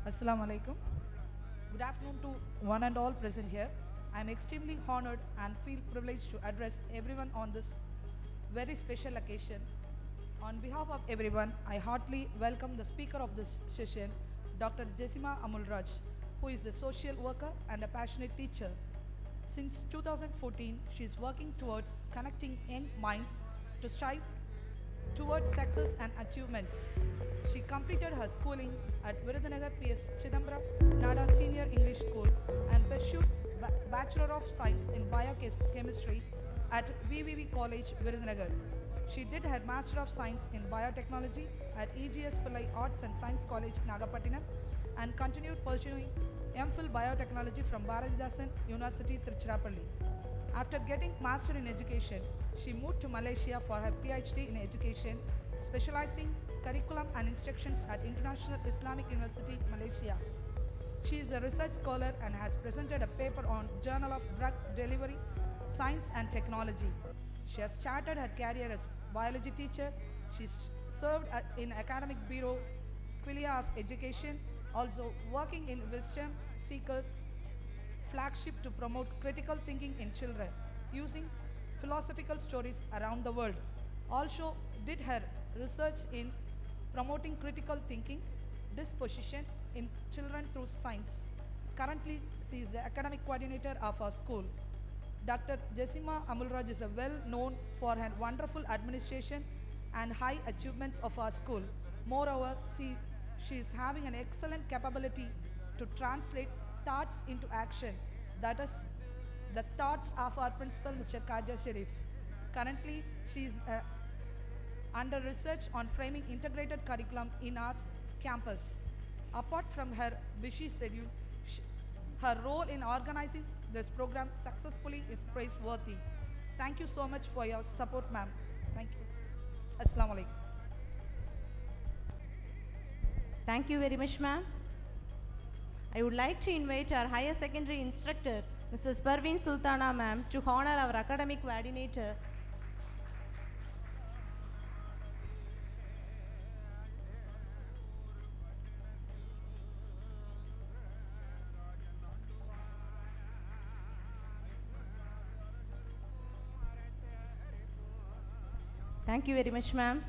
Assalamu alaikum. Good afternoon to one and all present here. I am extremely honored and feel privileged to address everyone on this very special occasion. On behalf of everyone, I heartily welcome the speaker of this session, Dr. Jessima Amulraj, who is the social worker and a passionate teacher. Since 2014, she is working towards connecting young minds to strive towards success and achievements. She completed her schooling at Virudhunagar PS Chidambaram Nada Senior English School and pursued Bachelor of Science in Biochemistry at VVV College, Virudhunagar. She did her Master of Science in Biotechnology at EGS Pillai Arts and Science College, Nagapattinam, and continued pursuing MPhil Biotechnology from Bharatidasan University, Tiruchirappalli. After getting Master in Education, she moved to Malaysia for her PhD in Education, specializing curriculum and instructions at International Islamic University, Malaysia. She is a research scholar and has presented a paper on Journal of Drug Delivery, Science and Technology. She has started her career as biology teacher. She served in Academic Bureau, Quillia of Education, also working in Wisdom Seekers flagship to promote critical thinking in children using philosophical stories around the world. Also did her research in promoting critical thinking disposition in children through science. Currently, she is the academic coordinator of our school. Dr. Jessima Amulraj is well known for her wonderful administration and high achievements of our school. Moreover, she is having an excellent capability to translate thoughts into action. That is the thoughts of our principal, Mr. Kaja Sharif. Currently, she is under research on framing integrated curriculum in arts campus. Apart from her busy schedule, her role in organizing this program successfully is praiseworthy. Thank you so much for your support, ma'am. Thank you. Assalamu alaikum. Thank you very much, ma'am. I would like to invite our higher secondary instructor, Mrs. Parveen Sultana, ma'am, to honor our academic coordinator. Thank you very much, ma'am.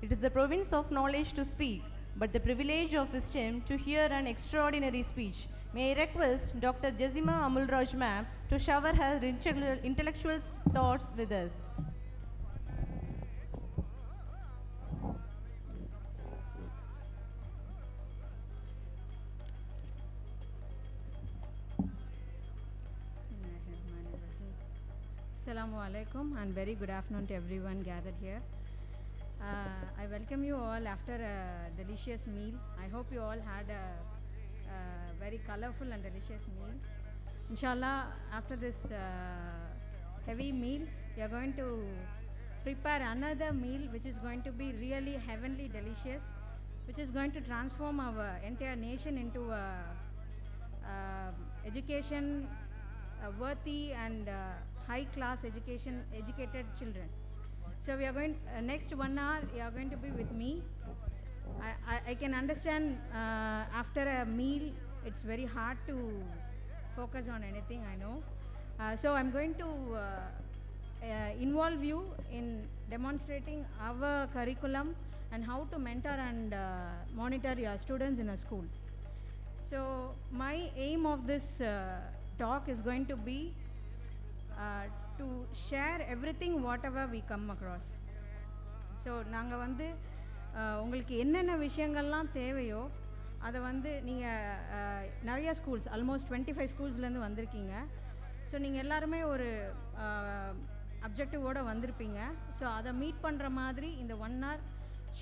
It is the province of knowledge to speak, but the privilege of wisdom to hear an extraordinary speech. May I request Dr. Jessima Amulraj, ma'am, to shower her intellectual thoughts with us. Assalamu alaikum and very good afternoon to everyone gathered here. I welcome you all after a delicious meal. I hope you all had a very colorful and delicious meal. Inshallah, after this heavy meal, we are going to prepare another meal which is going to be really heavenly delicious, which is going to transform our entire nation into education worthy and high class educated children. So we are going next 1 hour you are going to be with me. I can understand after a meal it's very hard to focus on anything, I know. So I'm going to involve you in demonstrating our curriculum and how to mentor and monitor your students in a school. So my aim of this talk is going to be to share everything whatever we come across. So நாங்கள் வந்து உங்களுக்கு என்னென்ன விஷயங்கள்லாம் தேவையோ அதை வந்து நீங்கள் நிறையா ஸ்கூல்ஸ் ஆல்மோஸ்ட் 25 ஸ்கூல்ஸ்லேருந்து வந்திருக்கீங்க. ஸோ நீங்கள் எல்லாருமே ஒரு அப்ஜெக்டிவோடு வந்திருப்பீங்க. ஸோ அதை மீட் பண்ணுற மாதிரி இந்த 1 hour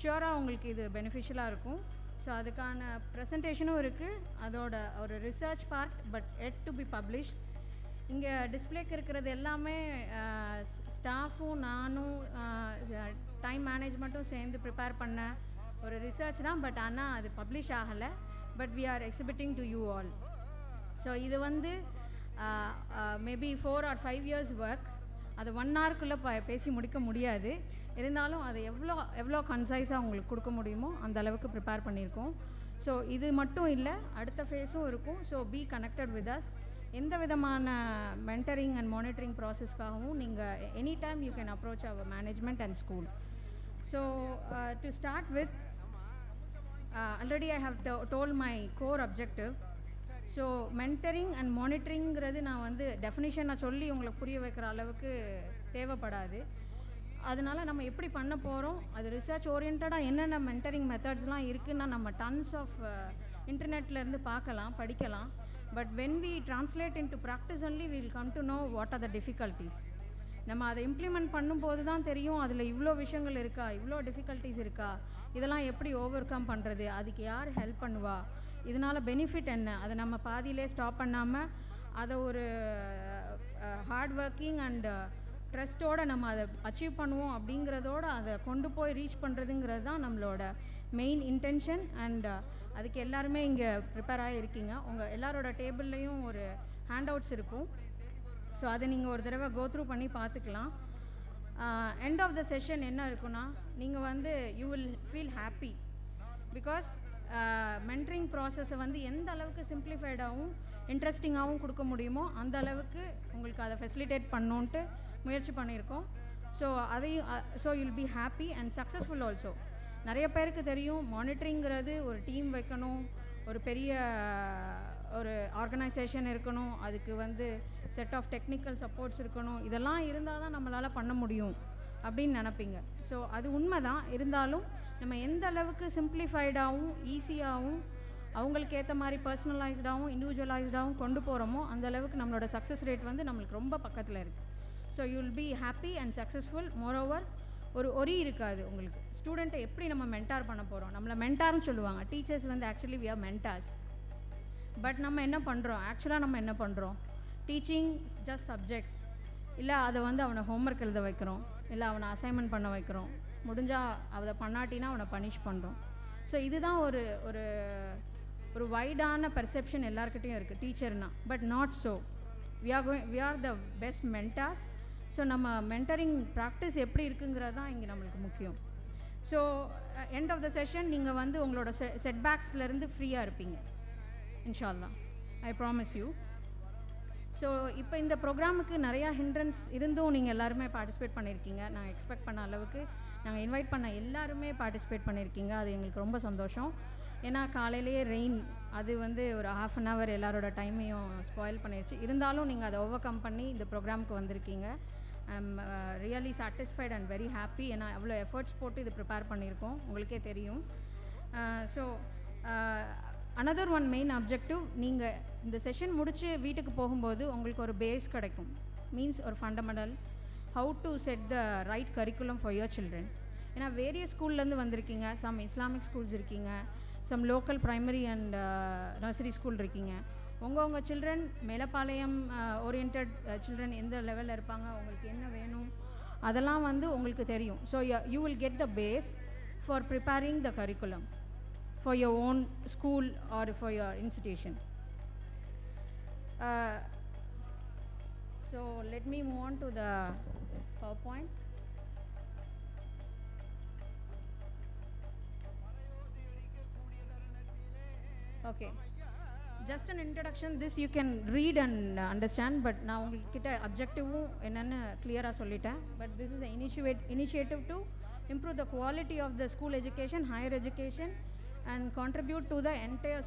ஷியோராக உங்களுக்கு இது பெனிஃபிஷியலாக இருக்கும். ஸோ அதுக்கான ப்ரெசன்டேஷனும் இருக்குது, அதோட ஒரு research part but yet to be publish. இங்கே டிஸ்பிளேக்கு இருக்கிறது எல்லாமே ஸ்டாஃபும் நானும் டைம் மேனேஜ்மெண்ட்டும் சேர்ந்து ப்ரிப்பேர் பண்ண ஒரு ரிசர்ச் தான். பட் ஆனால் அது பப்ளிஷ் ஆகலை. But we are exhibiting to you all. So இது வந்து மேபி 4 or 5 years ஒர்க். அது 1 hourக்குள்ளே பேசி முடிக்க முடியாது. இருந்தாலும் அது எவ்வளோ கன்சைஸாக உங்களுக்கு கொடுக்க முடியுமோ அந்த அளவுக்கு ப்ரிப்பேர் பண்ணியிருக்கோம். ஸோ இது மட்டும் இல்லை, அடுத்த ஃபேஸும் இருக்கும். So be connected with us. எந்த விதமான மென்டரிங் அண்ட் மானிட்டரிங் ப்ராசஸ்க்காகவும் நீங்கள் any time you can approach our management and school. So to start with, already I have told my core objective. So mentoring and மானிட்டரிங்கிறது நான் வந்து definition நான் சொல்லி உங்களுக்கு புரிய வைக்கிற அளவுக்கு தேவைப்படாது. அதனால நம்ம எப்படி பண்ண போகிறோம், அது ரிசர்ச் ஓரியன்டாக என்னென்ன மென்டரிங் மெத்தட்ஸ்லாம் இருக்குன்னா நம்ம டன்ஸ் ஆஃப் இன்டர்நெட்லேருந்து பார்க்கலாம், படிக்கலாம். But when we translate into practice only will come to know what are the difficulties. நம்ம அதை இம்ப்ளிமெண்ட் பண்ணும்போது தான் தெரியும் அதில் இவ்வளோ விஷயங்கள் இருக்கா, இவ்வளோ டிஃபிகல்ட்டிஸ் இருக்கா, இதெல்லாம் எப்படி ஓவர் கம் பண்ணுறது, அதுக்கு யார் ஹெல்ப் பண்ணுவா, இதனால் பெனிஃபிட் என்ன, அதை நம்ம பாதியிலே ஸ்டாப் பண்ணாமல் அதை ஒரு ஹார்ட் ஒர்க்கிங் அண்ட் ட்ரஸ்ட்டோடு நம்ம அதை அச்சீவ் பண்ணுவோம் அப்படிங்கிறதோட அதை கொண்டு போய் ரீச் பண்ணுறதுங்கிறது தான் நம்மளோட மெயின் இன்டென்ஷன். அண்ட் அதுக்கு எல்லாருமே இங்கே ப்ரிப்பேர் ஆகிருக்கீங்க. உங்கள் எல்லாரோட டேபிள்லேயும் ஒரு ஹேண்ட் அவுட்ஸ் இருக்கும். ஸோ அதை நீங்கள் ஒரு தடவை கோ த்ரூ பண்ணி பார்த்துக்கலாம். எண்ட் ஆஃப் த செஷன் என்ன இருக்குன்னா, நீங்கள் வந்து you will feel happy because mentoring ப்ராசஸை வந்து எந்த அளவுக்கு சிம்பிளிஃபைடாகவும் இன்ட்ரெஸ்டிங்காகவும் கொடுக்க முடியுமோ அந்த அளவுக்கு உங்களுக்கு அதை ஃபெசிலிட்டேட் பண்ணோன்ட்டு முயற்சி பண்ணியிருக்கோம். ஸோ அதையும் so you'll be happy and successful also. நிறைய பேருக்கு தெரியும் மானிட்டரிங்கிறது ஒரு டீம் வைக்கணும், ஒரு பெரிய ஒரு ஆர்கனைசேஷன் இருக்கணும், அதுக்கு வந்து செட் ஆஃப் டெக்னிக்கல் சப்போர்ட்ஸ் இருக்கணும், இதெல்லாம் இருந்தால் தான் நம்மளால் பண்ண முடியும் அப்படின்னு நினப்பீங்க. ஸோ அது உண்மை தான். இருந்தாலும் நம்ம எந்த அளவுக்கு சிம்பிளிஃபைடாகவும் ஈஸியாகவும் அவங்களுக்கு ஏற்ற மாதிரி பர்சனலைஸ்டாகவும் இண்டிவிஜுவலைஸ்டாகவும் கொண்டு போகிறோமோ அந்த அளவுக்கு நம்மளோட சக்ஸஸ் ரேட் வந்து நம்மளுக்கு ரொம்ப பக்கத்தில் இருக்குது. So you will be happy and successful. Moreover ஒரு ஒரி இருக்காது உங்களுக்கு. ஸ்டூடெண்ட்டை எப்படி நம்ம மென்டார் பண்ண போகிறோம், நம்மளை மென்டார்னு சொல்லுவாங்க. டீச்சர்ஸ் வந்து actually we are mentors. But நம்ம என்ன பண்ணுறோம், ஆக்சுவலாக நம்ம என்ன பண்ணுறோம், டீச்சிங் ஜஸ்ட் சப்ஜெக்ட், இல்லை அதை வந்து அவனை ஹோம்ஒர்க் எழுத வைக்கிறோம், இல்லை அவனை அசைன்மெண்ட் பண்ண வைக்கிறோம், முடிஞ்சால் அதை பண்ணாட்டினா அவனை பனிஷ் பண்ணுறோம். ஸோ இதுதான் ஒரு ஒரு ஒரு வைடான பெர்செப்ஷன் எல்லாருக்கிட்டையும் இருக்குது டீச்சர்னா. But not so. We are the best mentors. So நம்ம மென்டரிங் ப்ராக்டிஸ் எப்படி இருக்குங்கிறது தான் இங்கே நம்மளுக்கு முக்கியம். So end of the session நீங்கள் வந்து உங்களோட செட்பேக்ஸ்லேருந்து ஃப்ரீயாக இருப்பீங்க இன்ஷால்லா. I promise you. ஸோ இப்போ இந்த ப்ரோக்ராமுக்கு நிறையா ஹிண்ட்ரன்ஸ் இருந்தும் நீங்கள் எல்லாருமே பார்ட்டிசிபேட் பண்ணியிருக்கீங்க. நாங்கள் எக்ஸ்பெக்ட் பண்ண அளவுக்கு நாங்கள் இன்வைட் பண்ண எல்லாருமே பார்ட்டிசிபேட் பண்ணியிருக்கீங்க. அது எங்களுக்கு ரொம்ப சந்தோஷம். ஏன்னா காலையிலேயே ரெயின், அது வந்து ஒரு ½ அன் ஹவர் எல்லாரோட டைமையும் ஸ்பாயில் பண்ணிடுச்சு. இருந்தாலும் நீங்கள் அதை ஓவர் கம் பண்ணி இந்த ப்ரோக்ராமுக்கு வந்திருக்கீங்க. I am really satisfied and very happy. ஏன்னா அவ்வளோ எஃபர்ட்ஸ் போட்டு இது ப்ரிப்பேர் பண்ணியிருக்கோம், உங்களுக்கே தெரியும். So another one main objective, நீங்கள் இந்த செஷன் முடித்து வீட்டுக்கு போகும்போது உங்களுக்கு ஒரு பேஸ் கிடைக்கும். மீன்ஸ் ஒரு fundamental how to set the right curriculum for your children. ஏன்னா வேரியஸ் ஸ்கூல்லேருந்து வந்திருக்கீங்க. சம் இஸ்லாமிக் ஸ்கூல்ஸ் இருக்கீங்க, some local primary and nursery school இருக்கீங்க. உங்கள் சில்ட்ரன் மேலப்பாளையம் ஓரியன்ட் சில்ட்ரன் எந்த லெவலில் இருப்பாங்க, உங்களுக்கு என்ன வேணும், அதெல்லாம் வந்து உங்களுக்கு தெரியும். So you will get the base for preparing the curriculum for your own school or for your institution. So let me move on to the PowerPoint. Okay, just an introduction. This you can read and understand, but now உங்ககிட்ட அப்ஜெக்டிவும் என்னன்னு clear-ஆ சொல்லிட்டேன். But this is an initiative to improve the quality of the school education, higher education, and contribute to the entire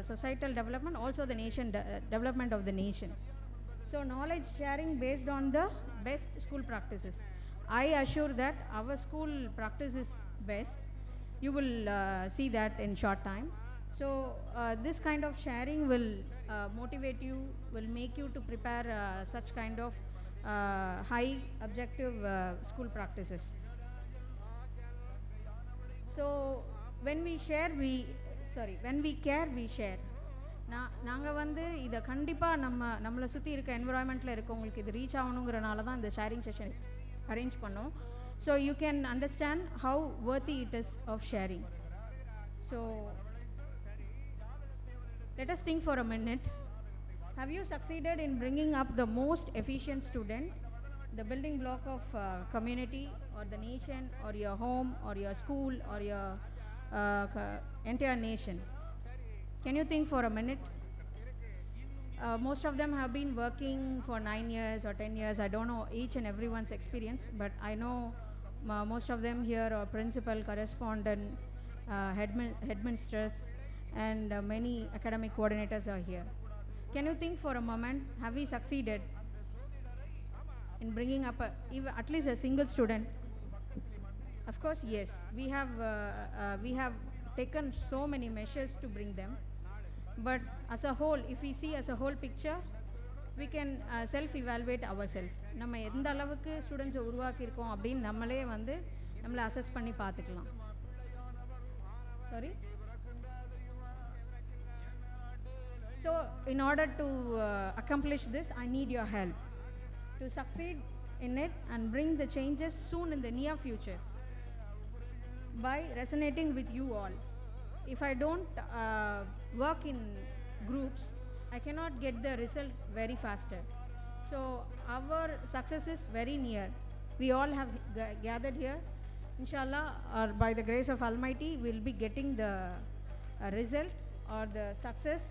societal development, also the nation development of the nation. So knowledge sharing based on the best school practices. I assure that our school practice is best. You will see that in short time. So this kind of sharing will motivate you, will make you to prepare such kind of high objective school practices. So when we care we share. நாங்கள் வந்து இதை கண்டிப்பாக நம்மளை சுற்றி இருக்க என்விரான்மெண்ட்டில் இருக்கவங்களுக்கு இது reach ஆகணுங்கிறனால தான் இந்த ஷேரிங் செஷன் அரேஞ்ச் பண்ணோம். So you can understand how worthy it is of sharing. So let us think for a minute. Have you succeeded in bringing up the most efficient student, the building block of community or the nation or your home or your school or your entire nation. Can you think for a minute? Most of them have been working for 9 years or 10 years. I don't know each and everyone's experience, but I know most of them here are principal, correspondent, headmisters, and many academic coordinators are here. Can you think for a moment, have we succeeded in bringing up even at least a single student? Of course, yes. We have taken so many measures to bring them. But as a whole, if we see as a whole picture, we can self-evaluate ourselves. நம்ம எந்த அளவுக்கு ஸ்டூடெண்ட்ஸை உருவாக்கியிருக்கோம் அப்படின்னு நம்மளே வந்து நம்மளை assess பண்ணி பார்த்துக்கலாம். Sorry? So, in order to accomplish this, I need your help to succeed in it and bring the changes soon in the near future by resonating with you all. If I don't work in groups, I cannot get the result very faster. So our success is very near. We all have gathered here. Inshallah, or by the grace of Almighty, we'll be getting the result, or the success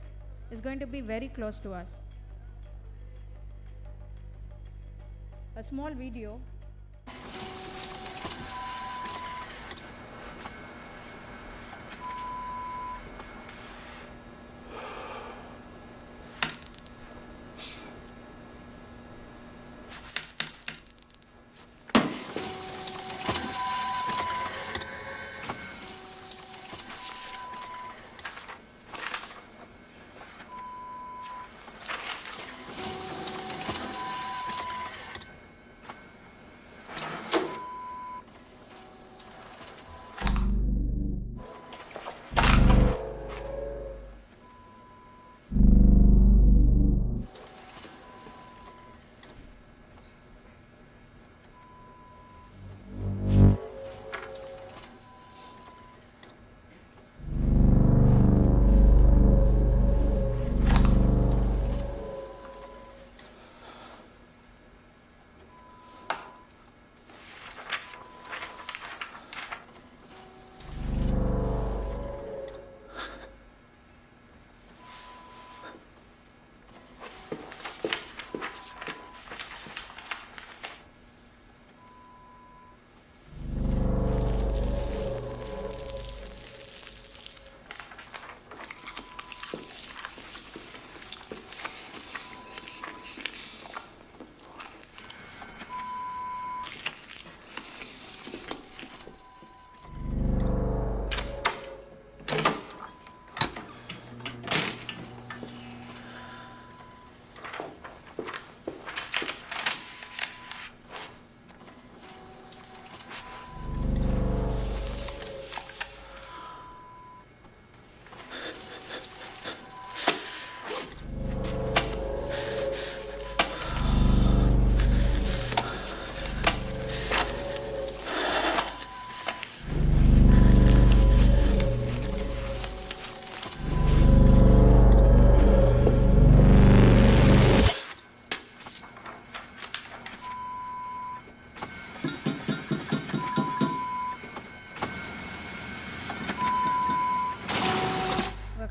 is going to be very close to us. A small video.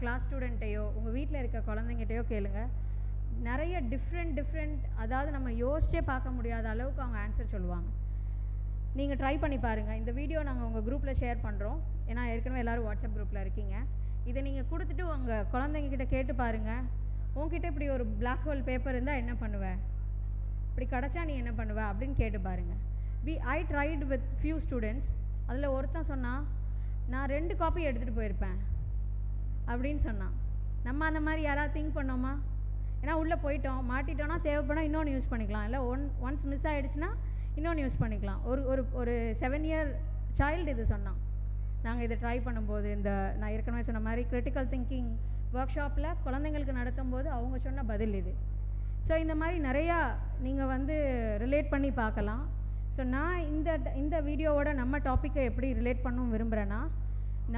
Class ஸ்டூடெண்ட்டையோ உங்கள் வீட்டில் இருக்க குழந்தைங்கிட்டையோ கேளுங்க. நிறைய different அதாவது நம்ம யோசிச்சே பார்க்க முடியாத அளவுக்கு அவங்க ஆன்சர் சொல்லுவாங்க. நீங்கள் ட்ரை பண்ணி பாருங்கள். இந்த வீடியோ நாங்கள் உங்கள் குரூப்பில் ஷேர் பண்ணுறோம். ஏன்னா ஏற்கனவே எல்லோரும் வாட்ஸ்அப் குரூப்பில் இருக்கீங்க. இதை நீங்கள் கொடுத்துட்டு உங்கள் குழந்தைங்கக்கிட்ட கேட்டு பாருங்கள். உங்ககிட்ட இப்படி ஒரு பிளாக் ஹோல் பேப்பர் இருந்தால் என்ன பண்ணுவேன், இப்படி கிடச்சா நீ என்ன பண்ணுவ அப்படின்னு கேட்டு பாருங்கள். I tried with few students. அதில் ஒருத்தன் சொன்னால் நான் 2 காப்பி எடுத்துகிட்டு போயிருப்பேன் அப்படின்னு சொன்னான். நம்ம அந்த மாதிரி யாராவது திங்க் பண்ணோமா? ஏன்னா உள்ளே போயிட்டோம், மாட்டிட்டோன்னா தேவைப்படும் இன்னொன்று யூஸ் பண்ணிக்கலாம். இல்லை ஒன்ஸ் மிஸ் ஆகிடுச்சுன்னா இன்னொன்று யூஸ் பண்ணிக்கலாம். ஒரு 7 இயர் சைல்டு இது சொன்னான். நாங்கள் இதை ட்ரை பண்ணும்போது, இந்த நான் ஏற்கனவே சொன்ன மாதிரி கிரிட்டிக்கல் திங்கிங் ஒர்க் ஷாப்பில் குழந்தைங்களுக்கு நடத்தும் போது அவங்க சொன்ன பதில் இது. ஸோ இந்த மாதிரி நிறையா நீங்கள் வந்து ரிலேட் பண்ணி பார்க்கலாம். ஸோ நான் இந்த வீடியோவோட நம்ம டாப்பிக்கை எப்படி ரிலேட் பண்ணவும் விரும்புகிறேன்னா,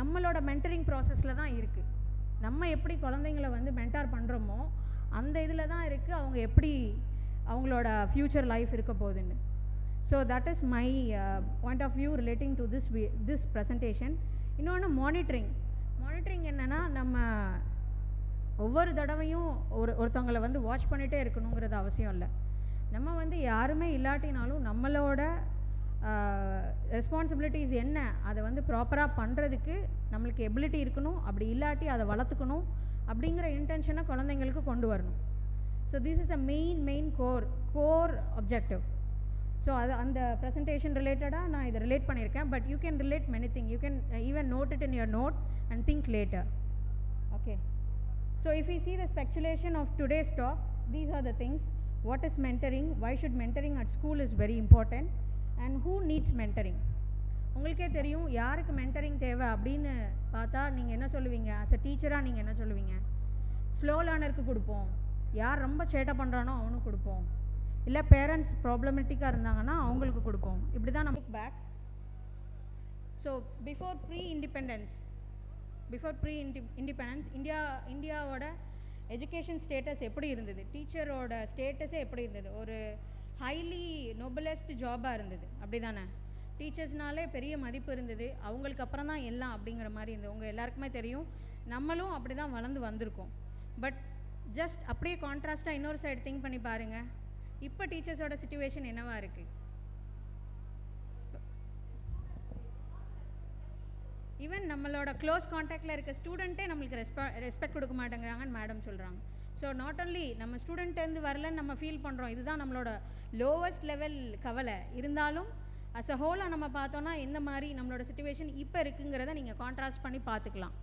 நம்மளோட மென்டரிங் ப்ராசஸில் தான் இருக்குது. நம்ம எப்படி குழந்தைங்கள வந்து மென்டார் பண்ணுறோமோ அந்த இதில் தான் இருக்குது அவங்க எப்படி அவங்களோட ஃப்யூச்சர் லைஃப் இருக்க போகுதுன்னு. So that is my point of view relating to this presentation. இன்னொன்று மானிட்டரிங் என்னென்னா நம்ம ஒவ்வொரு தடவையும் ஒருத்தவங்களை வந்து வாட்ச் பண்ணிகிட்டே இருக்கணுங்கிறது அவசியம் இல்லை. நம்ம வந்து யாருமே இல்லாட்டினாலும் நம்மளோட ரெஸ்பான்சிபிலிட்டிஸ் என்ன அதை வந்து ப்ராப்பராக பண்ணுறதுக்கு நம்மளுக்கு எபிலிட்டி இருக்கணும். அப்படி இல்லாட்டி அதை வளர்த்துக்கணும் அப்படிங்கிற இன்டென்ஷனை குழந்தைங்களுக்கு கொண்டு வரணும். So this is the main core objective. So அது அந்த ப்ரெசன்டேஷன் ரிலேட்டடாக நான் இதை ரிலேட் பண்ணியிருக்கேன். But you can relate many thing. You can even note it in your note and think later. Okay. So if you see the speculation of today's talk, these are the things. What is mentoring? Why should mentoring at school is very important? And who needs mentoring? உங்களுக்கே தெரியும் யாருக்கு mentoring தேவை அப்படின்னு பார்த்தா நீங்கள் என்ன சொல்லுவீங்க? As a டீச்சராக நீங்கள் என்ன சொல்லுவீங்க? ஸ்லோ லேர்னருக்கு கொடுப்போம். யார் ரொம்ப சேட்டை பண்ணுறானோ அவனுக்கு கொடுப்போம். இல்லை பேரண்ட்ஸ் ப்ராப்ளமேட்டிக்காக இருந்தாங்கன்னா அவங்களுக்கு கொடுப்போம். இப்படி தான் நமக்கு back. So before pre independence இந்தியாவோட எஜுகேஷன் ஸ்டேட்டஸ் எப்படி இருந்தது? டீச்சரோட ஸ்டேட்டஸே எப்படி இருந்தது? ஒரு ஹைலி நோபலஸ்ட் ஜாபாக இருந்தது, அப்படி தானே? டீச்சர்ஸ்னாலே பெரிய மதிப்பு இருந்தது. அவங்களுக்கு அப்புறம் தான் எல்லாம் அப்படிங்கிற மாதிரி இருந்தது. உங்கள் எல்லாருக்குமே தெரியும், நம்மளும் அப்படி தான் வளர்ந்து வந்திருக்கோம். பட் ஜஸ்ட் அப்படியே கான்ட்ராஸ்ட்டாக இன்னொரு சைடு திங்க் பண்ணி பாருங்கள். இப்போ டீச்சர்ஸோட சிச்சுவேஷன் என்னவா இருக்குது? ஈவன் நம்மளோட க்ளோஸ் காண்டாக்டில் இருக்க ஸ்டூடெண்ட்டே நம்மளுக்கு ரெஸ்பெக்ட் கொடுக்க மாட்டேங்கிறாங்கன்னு மேடம் சொல்கிறாங்க. ஸோ நாட் ஒன்லி நம்ம ஸ்டூடெண்ட்டேருந்து வரலன்னு நம்ம ஃபீல் பண்ணுறோம், இதுதான் நம்மளோட லோவஸ்ட் லெவல் கவலை. இருந்தாலும் அஸ் அ ஹோலாக நம்ம பார்த்தோன்னா எந்த மாதிரி நம்மளோட சிச்சுவேஷன் இப்போ இருக்குங்கிறத நீங்கள் கான்ட்ராஸ்ட் பண்ணி பார்த்துக்கலாம்.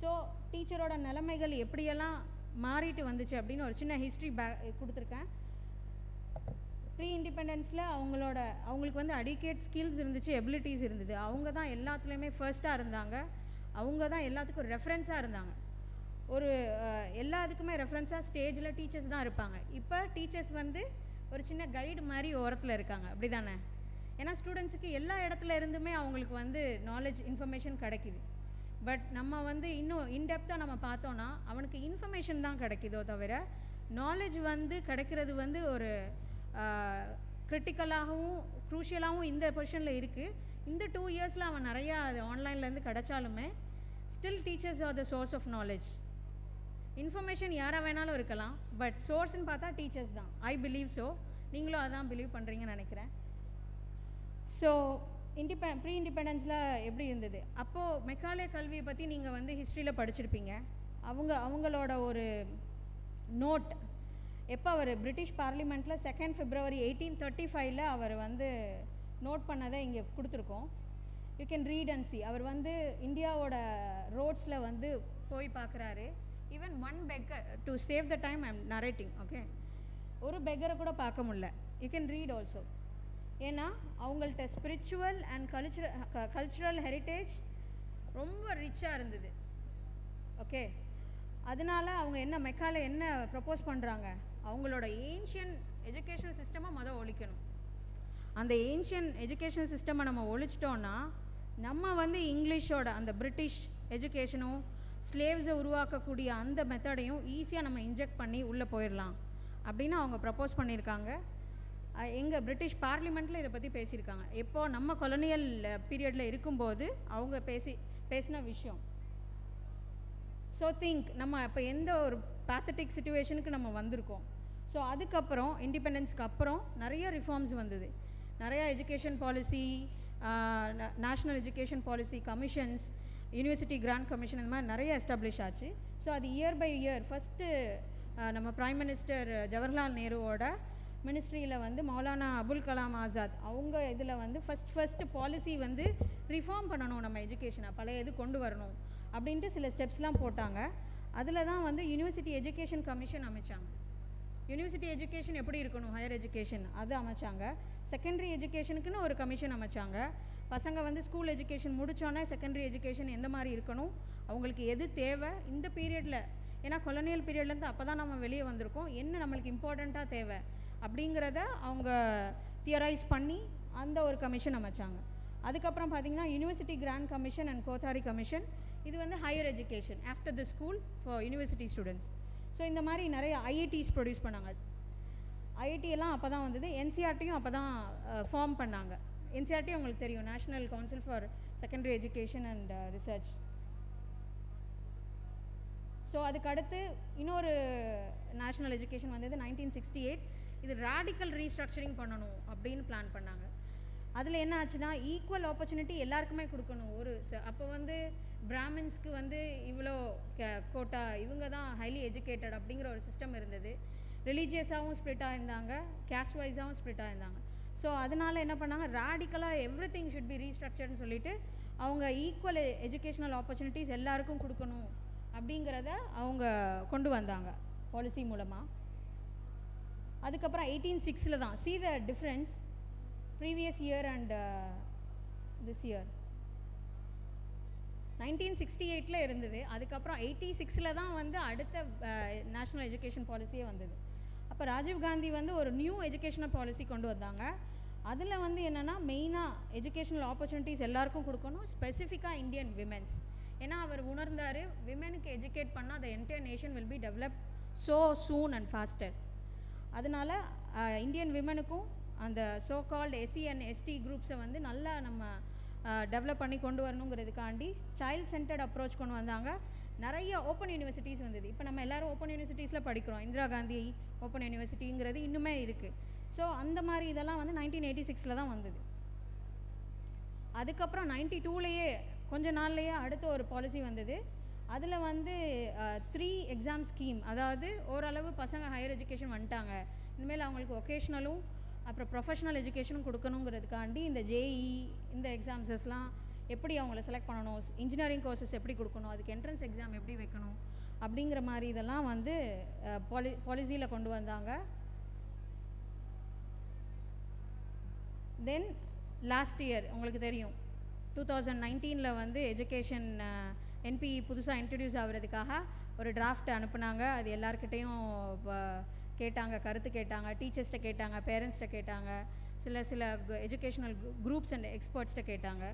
ஸோ டீச்சரோட நிலைமைகள் எப்படியெல்லாம் மாறிட்டு வந்துச்சு அப்படின்னு ஒரு சின்ன ஹிஸ்ட்ரி கொடுத்துருக்கேன். ப்ரீ இண்டிபெண்டன்ஸில் அவங்களுக்கு வந்து அடிகேட் ஸ்கில்ஸ் இருந்துச்சு, எபிலிட்டிஸ் இருந்தது. அவங்க தான் எல்லாத்துலேயுமே ஃபர்ஸ்ட்டாக இருந்தாங்க. அவங்க தான் எல்லாத்துக்கும் ரெஃபரன்ஸாக இருந்தாங்க. ஒரு எல்லாத்துக்குமே ரெஃபரன்ஸாக ஸ்டேஜில் டீச்சர்ஸ் தான் இருப்பாங்க. இப்போ டீச்சர்ஸ் வந்து ஒரு சின்ன கைடு மாதிரி ஓரத்தில் இருக்காங்க, அப்படி தானே? ஏன்னா ஸ்டூடெண்ட்ஸுக்கு எல்லா இடத்துல இருந்துமே அவங்களுக்கு வந்து நாலேஜ் இன்ஃபர்மேஷன் கிடைக்கிது. பட் நம்ம வந்து இன்னும் இன்டெப்த்தாக நம்ம பார்த்தோன்னா அவனுக்கு இன்ஃபர்மேஷன் தான் கிடைக்குதோ தவிர நாலேஜ் வந்து கிடைக்கிறது வந்து ஒரு கிரிட்டிக்கலாகவும் க்ரூஷியலாகவும் இந்த பொசிஷனில் இருக்குது. இந்த 2 இயர்ஸில் அவன் நிறையா அது ஆன்லைன்லேருந்து கிடைச்சாலுமே still teachers are the source of knowledge. Information யாராக வேணாலும் இருக்கலாம், பட் சோர்ஸ்ன்னு பார்த்தா டீச்சர்ஸ் தான். I believe so. நீங்களும் அதான் பிலீவ் பண்ணுறீங்கன்னு நினைக்கிறேன். ஸோ ப்ரீ இண்டிபெண்டன்ஸில் எப்படி இருந்தது? அப்போது மெக்காலே கல்வியை பற்றி நீங்கள் வந்து ஹிஸ்ட்ரியில் படிச்சிருப்பீங்க. அவங்களோட ஒரு நோட் எப்போ அவர் பிரிட்டிஷ் பார்லிமெண்ட்டில் 2 February 1835 அவர் வந்து நோட் பண்ணதை இங்கே கொடுத்துருக்கோம். You can read and see. அவர் வந்து இந்தியாவோட ரோட்ஸில் வந்து போய் பார்க்குறாரு. Even one beggar to save the time I am narrating. Okay, ஒரு பெக்கரை கூட பார்க்க முடியல. You can read also. ஏன்னா அவங்கள்ட்ட ஸ்பிரிச்சுவல் அண்ட் கல்ச்சுரல் ஹெரிட்டேஜ் ரொம்ப ரிச்சாக இருந்தது. ஓகே, அதனால அவங்க மெக்காலே என்ன ப்ரப்போஸ் பண்ணுறாங்க? அவங்களோட ஏன்ஷியன் எஜுகேஷன் சிஸ்டமை ஒழிக்கணும். அந்த ஏன்ஷியன் எஜுகேஷன் சிஸ்டமை நம்ம ஒழிச்சிட்டோன்னா நம்ம வந்து இங்கிலீஷோட அந்த பிரிட்டிஷ் எஜுகேஷனும் ஸ்லேவ்ஸை உருவாக்கக்கூடிய அந்த மெத்தடையும் ஈஸியாக நம்ம இன்ஜெக்ட் பண்ணி உள்ளே போயிடலாம் அப்படின்னு அவங்க ப்ரப்போஸ் பண்ணியிருக்காங்க. எங்கள் பிரிட்டிஷ் பார்லிமெண்ட்டில் இதை பற்றி பேசியிருக்காங்க. எப்போது நம்ம கொலோனியல் பீரியடில் இருக்கும்போது அவங்க பேசின விஷயம். ஸோ திங்க் நம்ம இப்போ எந்த ஒரு பேத்தட்டிக் சிச்சுவேஷனுக்கு நம்ம வந்திருக்கோம். ஸோ அதுக்கப்புறம் இண்டிபெண்டன்ஸ்க்கு அப்புறம் நிறைய ரிஃபார்ம்ஸ் வந்தது. நிறையா education policy, national education policy commissions, university grant commission, இந்த மாதிரி நிறைய எஸ்டாப்ளிஷ் ஆச்சு. ஸோ அது இயர் பை இயர் ஃபஸ்ட்டு நம்ம பிரைம் மினிஸ்டர் ஜவஹர்லால் நேருவோட மினிஸ்ட்ரியில் வந்து மௌலானா அபுல் கலாம் ஆசாத் அவங்க இதில் வந்து ஃபஸ்ட்டு பாலிசி வந்து ரிஃபார்ம் பண்ணணும், நம்ம எஜுகேஷனை பழைய இது கொண்டு வரணும் அப்படின்ட்டு சில ஸ்டெப்ஸ்லாம் போட்டாங்க. அதில் தான் வந்து யூனிவர்சிட்டி எஜுகேஷன் கமிஷன் அமைச்சாங்க. யூனிவர்சிட்டி எஜுகேஷன் எப்படி இருக்கணும், ஹையர் எஜுகேஷன் அது அமைச்சாங்க. செகண்டரி எஜுகேஷனுக்குன்னு ஒரு கமிஷன் அமைச்சாங்க. பசங்க வந்து ஸ்கூல் எஜுகேஷன் முடித்தோன்னே செகண்டரி எஜுகேஷன் எந்த மாதிரி இருக்கணும், அவங்களுக்கு எது தேவை இந்த பீரியடில், ஏன்னா கொலோனியல் பீரியட்லேருந்து அப்போ தான் நம்ம வெளியே வந்திருக்கோம், என்ன நம்மளுக்கு இம்பார்ட்டண்ட்டாக தேவை அப்படிங்கிறத அவங்க தியரைஸ் பண்ணி அந்த ஒரு கமிஷன் அமைச்சாங்க. அதுக்கப்புறம் பார்த்திங்கன்னா university grant commission and Kothari commission, இது வந்து higher education after the school for university students. So இந்த மாதிரி நிறைய ஐஐடிஸ் ப்ரொடியூஸ் பண்ணாங்க. ஐஐடி எல்லாம் அப்போ தான் வந்தது. என்சிஆர்டியும் அப்போ தான் ஃபார்ம் பண்ணாங்க. என்சிஆர்டி உங்களுக்கு தெரியும், national council for secondary education and research. So அதுக்கடுத்து இன்னொரு நேஷ்னல் எஜுகேஷன் வந்தது 1968. இது ரேடிக்கல் ரீஸ்ட்ரக்சரிங் பண்ணணும் அப்படின்னு பிளான் பண்ணாங்க. அதில் என்ன ஆச்சுன்னா, ஈக்குவல் ஆப்பர்ச்சுனிட்டி எல்லாருக்குமே கொடுக்கணும். அப்போ வந்து பிராமின்ஸ்க்கு வந்து இவ்வளோ கோட்டா, இவங்க தான் ஹைலி எஜுகேட்டட் அப்படிங்கிற ஒரு சிஸ்டம் இருந்தது. ரிலீஜியஸாகவும் ஸ்ப்ளிட்டாக இருந்தாங்க, கேஸ்ட் வைஸாகவும் ஸ்ப்ளிட்டாக இருந்தாங்க. ஸோ அதனால் என்ன பண்ணாங்க, ரேடிக்கலாக எவ்ரி திங் ஷுட் பி ரீஸ்ட்ரக்சர்னு சொல்லிட்டு அவங்க ஈக்குவல் எஜுகேஷ்னல் ஆப்பர்ச்சுனிட்டிஸ் எல்லாருக்கும் கொடுக்கணும் அப்படிங்கிறத அவங்க கொண்டு வந்தாங்க பாலிசி மூலமாக. அதுக்கப்புறம் 1806 தான் see the difference previous year and this year. 1968 இருந்தது. அதுக்கப்புறம் 86 தான் வந்து அடுத்த நேஷ்னல் எஜுகேஷன் பாலிசியே வந்தது. அப்போ ராஜீவ் காந்தி வந்து ஒரு நியூ எஜுகேஷனல் பாலிசி கொண்டு வந்தாங்க. அதில் வந்து என்னென்னா, மெயினாக எஜுகேஷனல் ஆப்பர்ச்சுனிட்டிஸ் எல்லாருக்கும் கொடுக்கணும், ஸ்பெசிஃபிக்காக இந்தியன் விமென்ஸ். ஏன்னா அவர் உணர்ந்தார், விமெனுக்கு எஜுகேட் பண்ணால் the entire nation will be developed so soon and faster. அதனால் இந்தியன் விமெனுக்கும் அந்த so called SC and ST குரூப்ஸை வந்து நல்லா நம்ம டெவலப் பண்ணி கொண்டு வரணுங்கிறதுக்காண்டி சைல்ட் சென்டர்ட் அப்ரோச் கொண்டு வந்தாங்க. நிறைய ஓப்பன் யூனிவர்சிட்டிஸ் வந்தது. இப்போ நம்ம எல்லோரும் ஓப்பன் யூனிவர்சிட்டிஸில் படிக்கிறோம். இந்திரா காந்தி ஓப்பன் யூனிவர்சிட்டிங்கிறது இன்னுமே இருக்குது. ஸோ அந்த மாதிரி இதெல்லாம் வந்து 1986 தான் வந்தது. அதுக்கப்புறம் 92 கொஞ்ச நாள்லேயே அடுத்த ஒரு பாலிசி வந்தது. அதில் வந்து 3 எக்ஸாம் ஸ்கீம், அதாவது ஓரளவு பசங்க ஹையர் எஜுகேஷன் வந்துட்டாங்க, இனிமேல் அவங்களுக்கு ஒகேஷ்னலும் அப்புறம் ப்ரொஃபஷனல் எஜுகேஷனும் கொடுக்கணுங்கிறதுக்காண்டி இந்த ஜேஇ இந்த எக்ஸாம்ஸஸ்லாம் எப்படி அவங்கள செலக்ட் பண்ணணும், இன்ஜினியரிங் கோர்சஸ் எப்படி கொடுக்கணும், அதுக்கு என்ட்ரன்ஸ் எக்ஸாம் எப்படி வைக்கணும் அப்படிங்கிற மாதிரி இதெல்லாம் வந்து பாலிசியில் கொண்டு வந்தாங்க. தென் லாஸ்ட் இயர் உங்களுக்கு தெரியும் 2019 வந்து எஜுகேஷன் என்பிஇ புதுசாக இன்ட்ரடியூஸ் ஆகிறதுக்காக ஒரு டிராஃப்ட் அனுப்புனாங்க. அது எல்லாருக்கிட்டேயும் கேட்டாங்க, கருத்து கேட்டாங்க, டீச்சர்ஸ்கிட்ட கேட்டாங்க, பேரண்ட்ஸ்கிட்ட கேட்டாங்க, சில எஜுகேஷனல் குரூப்ஸ் அண்ட் எக்ஸ்பர்ட்ஸ்கிட்ட கேட்டாங்க.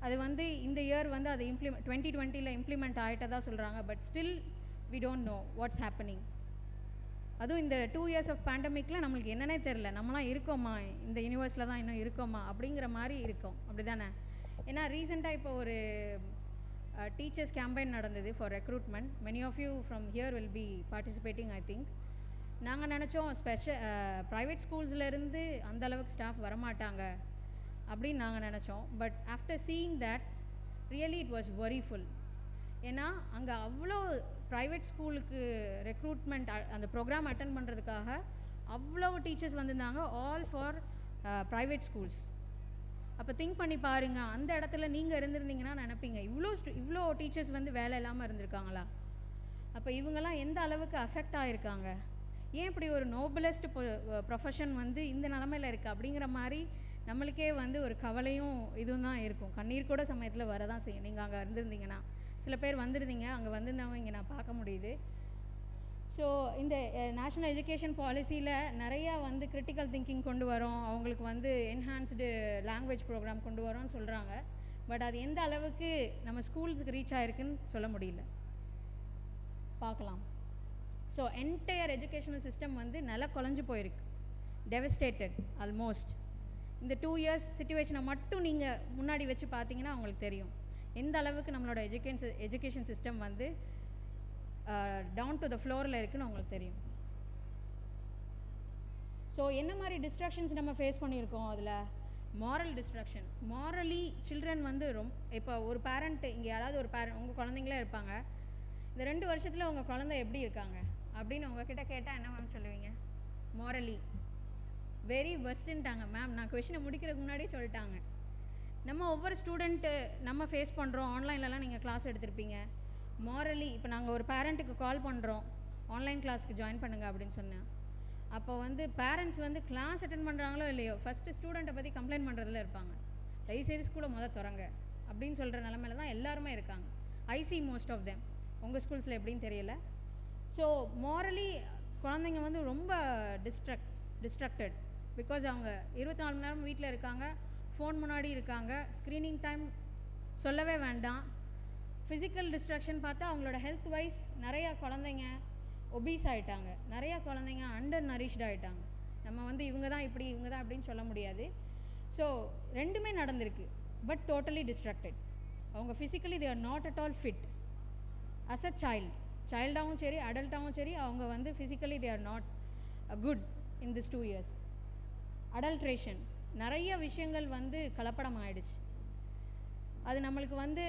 அது வந்து இந்த இயர் வந்து அது 2020 இம்ப்ளிமெண்ட் ஆகிட்டதா சொல்கிறாங்க. But still we don't know what's happening. அதுவும் இந்த 2 years ஆஃப் பேண்டமிக்கில் நம்மளுக்கு என்னன்னே தெரில, நம்மளாம் இருக்கோமா, இந்த யூனிவர்ஸில் தான் இன்னும் இருக்கோமா அப்படிங்கிற மாதிரி இருக்கோம். அப்படி தானே? ஏன்னா ரீசெண்டாக இப்போ ஒரு டீச்சர்ஸ் கேம்பெயின் நடந்தது for recruitment. Many of you from here will be participating I think. நாங்கள் நினச்சோம் ப்ரைவேட் ஸ்கூல்ஸ்லேருந்து அந்தளவுக்கு ஸ்டாஃப் வரமாட்டாங்க அப்படின்னு நாங்கள் நினச்சோம். But after seeing that really it was வரிஃபுல். ஏன்னா அங்கே அவ்வளோ ப்ரைவேட் ஸ்கூலுக்கு ரெக்ரூட்மெண்ட் அந்த ப்ரோக்ராம் அட்டன் பண்ணுறதுக்காக அவ்வளோ டீச்சர்ஸ் வந்திருந்தாங்க, ஆல் ஃபார் ப்ரைவேட் ஸ்கூல்ஸ். அப்போ திங்க் பண்ணி பாருங்கள், அந்த இடத்துல நீங்கள் இருந்திருந்தீங்கன்னா நினைப்பீங்க, இவ்வளோ டீச்சர்ஸ் வந்து வேலை இல்லாமல் இருந்திருக்காங்களா? அப்போ இவங்கெல்லாம் எந்த அளவுக்கு அஃபெக்ட் ஆகிருக்காங்க, ஏன் இப்படி ஒரு நோபலஸ்ட் ப்ரொஃபஷன் வந்து இந்த நிலமையில் இருக்குது அப்படிங்கிற மாதிரி நம்மளுக்கே வந்து ஒரு கவலையும் இதுவும் தான் இருக்கும். கண்ணீர் கூட சமயத்தில் வரதான் செய்யும். நீங்கள் அங்கே இருந்திருந்தீங்கன்னா, சில பேர் வந்திருந்தீங்க, அங்கே வந்திருந்தவங்க இங்கே நான் பார்க்க முடியுது. ஸோ இந்த நேஷ்னல் எஜுகேஷன் பாலிசியில் நிறையா வந்து கிரிட்டிக்கல் திங்கிங் கொண்டு வரோம், அவங்களுக்கு வந்து என்ஹான்ஸ்டு லாங்குவேஜ் ப்ரோக்ராம் கொண்டு வரோம்னு சொல்கிறாங்க. பட் அது எந்த அளவுக்கு நம்ம ஸ்கூல்ஸுக்கு ரீச் ஆகிருக்குன்னு சொல்ல முடியல. பார்க்கலாம். ஸோ என்டையர் எஜுகேஷனல் சிஸ்டம் வந்து நல்லா குலைஞ்சு போயிருக்கு, டெவஸ்டேட்டட் ஆல்மோஸ்ட். இந்த 2 years சிச்சுவேஷனை மட்டும் நீங்கள் முன்னாடி வச்சு பார்த்தீங்கன்னா உங்களுக்கு தெரியும் எந்த அளவுக்கு நம்மளோட எஜுகேஷன் சிஸ்டம் வந்து டவுன் டு த ஃப்ளோரில் இருக்குன்னு உங்களுக்கு தெரியும். ஸோ என்ன மாதிரி டிஸ்ட்ராக்ஷன்ஸ் நம்ம ஃபேஸ் பண்ணியிருக்கோம்? அதில் மாரல் டிஸ்ட்ராக்ஷன். மாரலி சில்ட்ரன் வந்து இப்போ ஒரு பேரண்ட், இங்கே யாராவது ஒரு பேரண்ட் உங்கள் குழந்தைங்களே இருப்பாங்க, இந்த 2 வருஷத்தில் உங்கள் குழந்தை எப்படி இருக்காங்க அப்படின்னு உங்ககிட்ட கேட்டால் என்ன மேம் சொல்லுவீங்க? மாரலி வெரி பெஸ்ட்டுன்ட்டாங்க மேம். நான் கொஷினை முடிக்கிறதுக்கு முன்னாடியே சொல்லிட்டாங்க. நம்ம ஒவ்வொரு ஸ்டூடெண்ட்டு நம்ம ஃபேஸ் பண்ணுறோம். ஆன்லைன்லலாம் நீங்கள் கிளாஸ் எடுத்திருப்பீங்க. மாரலி இப்போ நாங்கள் ஒரு பேரண்ட்டுக்கு கால் பண்ணுறோம், ஆன்லைன் கிளாஸ்க்கு ஜாயின் பண்ணுங்கள் அப்படின்னு சொன்னேன். அப்போ வந்து பேரண்ட்ஸ் வந்து கிளாஸ் அட்டன் பண்ணுறாங்களோ இல்லையோ ஃபஸ்ட்டு ஸ்டூடெண்ட்டை பற்றி கம்ப்ளைண்ட் பண்ணுறதுல இருப்பாங்க. தயவுசெய்து ஸ்கூலை திறங்க அப்படின்னு சொல்கிற நிலமையில தான் எல்லாருமே இருக்காங்க. I see most of them. உங்கள் ஸ்கூல்ஸில் எப்படின்னு தெரியல. ஸோ மாரலி குழந்தைங்க வந்து ரொம்ப டிஸ்ட்ரக்டட். பிகாஸ் அவங்க 24 மணி நேரம் வீட்டில் இருக்காங்க, ஃபோன் முன்னாடி இருக்காங்க, ஸ்க்ரீனிங் டைம் சொல்லவே வேண்டாம். ஃபிசிக்கல் டிஸ்ட்ராக்ஷன் பார்த்தா அவங்களோட ஹெல்த் வைஸ் நிறையா குழந்தைங்க ஒபீஸ் ஆகிட்டாங்க, நிறையா குழந்தைங்க அண்டர் நரிஷ்ட் ஆகிட்டாங்க. நம்ம வந்து இவங்க தான் இப்படி இவங்க தான் அப்படின்னு சொல்ல முடியாது. ஸோ ரெண்டுமே நடந்திருக்கு. But totally distracted. அவங்க physically they are not at all fit as a சைல்டாகவும் சரி அடல்ட்டாகவும் சரி அவங்க வந்து physically they are not good in this 2 years. Adulteration நிறைய விஷயங்கள் வந்து கலப்படம் ஆயிடுச்சு. அது நம்மளுக்கு வந்து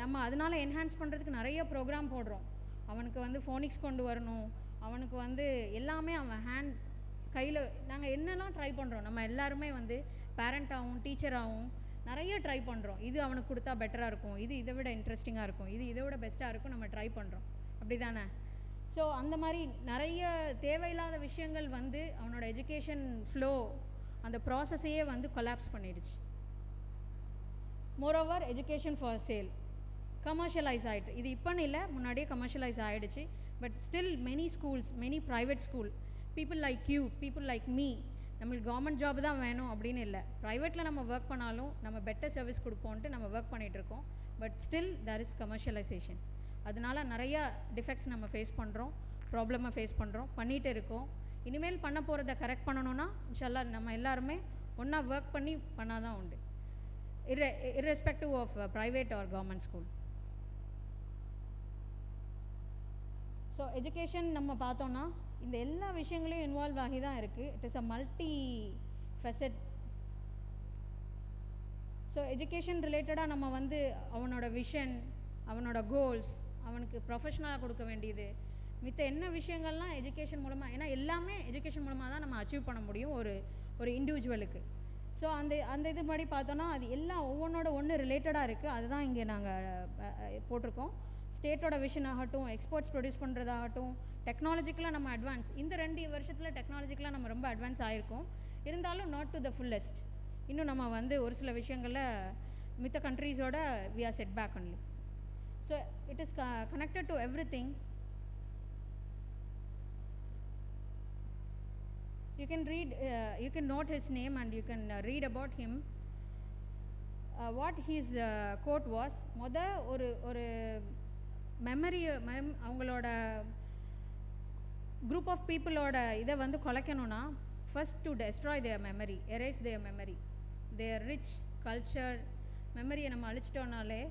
நம்ம அதனால என்ஹான்ஸ் பண்ணுறதுக்கு நிறைய ப்ரோக்ராம் போடுறோம். அவனுக்கு வந்து ஃபோனிக்ஸ் கொண்டு வரணும், அவனுக்கு வந்து எல்லாமே அவன் ஹேண்ட் கையில் நாங்கள் என்னெல்லாம் ட்ரை பண்ணுறோம். நம்ம எல்லாருமே வந்து பேரண்ட்டாகவும் டீச்சராகவும் நிறைய ட்ரை பண்ணுறோம். இது அவனுக்கு கொடுத்தா பெட்டராக இருக்கும், இது இதை விட இன்ட்ரெஸ்டிங்காக இருக்கும், இது இதை விட பெஸ்ட்டாக இருக்கும், நம்ம ட்ரை பண்ணுறோம். அப்படி தானே? ஸோ அந்த மாதிரி நிறைய தேவையில்லாத விஷயங்கள் வந்து அவனோட எஜுகேஷன் ஃப்ளோ அந்த ப்ராசஸையே வந்து கொலாப்ஸ் பண்ணிடுச்சு. Moreover education for sale commercialise ஆகிட்டு. இது இப்போன்னு இல்லை, முன்னாடியே கமர்ஷியலைஸ் ஆகிடுச்சு. But still many schools, many private school, people like you, people like me, நம்மளுக்கு கவர்மெண்ட் ஜாப் தான் வேணும் அப்படின்னு இல்லை. ப்ரைவேட்டில் நம்ம ஒர்க் பண்ணாலும் நம்ம பெட்டர் சர்வீஸ் கொடுப்போன்ட்டு நம்ம ஒர்க் பண்ணிகிட்ருக்கோம். But still there is commercialisation. அதனால நிறையா டிஃபெக்ட்ஸ் நம்ம ஃபேஸ் பண்ணுறோம், ப்ராப்ளமை ஃபேஸ் பண்ணுறோம், பண்ணிகிட்டு இருக்கோம். இனிமேல் பண்ண போகிறத கரெக்ட் பண்ணணும்னா இன்ஷால்லா நம்ம எல்லாருமே ஒன்றா ஒர்க் பண்ணி பண்ணால் தான் உண்டு, irrespective of private or government school. So education நம்ம பார்த்தோன்னா இந்த எல்லா விஷயங்களையும் இன்வால்வ் ஆகி தான் இருக்குது. It is a multi facet. So education ரிலேட்டடாக நம்ம வந்து அவனோட விஷன், அவனோட கோல்ஸ், அவனுக்கு ப்ரொஃபஷ்னலாக கொடுக்க வேண்டியது, மித்த என்ன விஷயங்கள்லாம் எஜுகேஷன் மூலமாக, ஏன்னா எல்லாமே எஜுகேஷன் மூலமாக தான் நம்ம அச்சீவ் பண்ண முடியும் ஒரு இண்டிவிஜுவலுக்கு. ஸோ அந்த இது மாதிரி பார்த்தோன்னா அது எல்லாம் ஒவ்வொன்றோட ஒன்று ரிலேட்டடாக இருக்குது. அதுதான் இங்கே நாங்கள் போட்டிருக்கோம். ஸ்டேட்டோட விஷன் ஆகட்டும், எக்ஸ்போர்ட்ஸ் ப்ரொடியூஸ் பண்ணுறதாகட்டும், டெக்னாலஜிக்கலாக நம்ம அட்வான்ஸ், இந்த 2 வருஷத்தில் டெக்னாலஜிக்கலாக நம்ம ரொம்ப அட்வான்ஸ் ஆகிருக்கோம். இருந்தாலும் நாட் டு த ஃபுல்லஸ்ட். இன்னும் நம்ம வந்து ஒரு சில விஷயங்களில் மித்த கண்ட்ரீஸோட we are set back only. So it is connected to everything. You can read, you can note his name and you can read about him. What his quote was, ஒரு memory அவங்களோட group of பீப்புளோட இதை வந்து குலைக்கணும்னா first to destroy their memory, erase their memory, their rich culture மெமரியை நம்ம அழிச்சிட்டோம்னாலே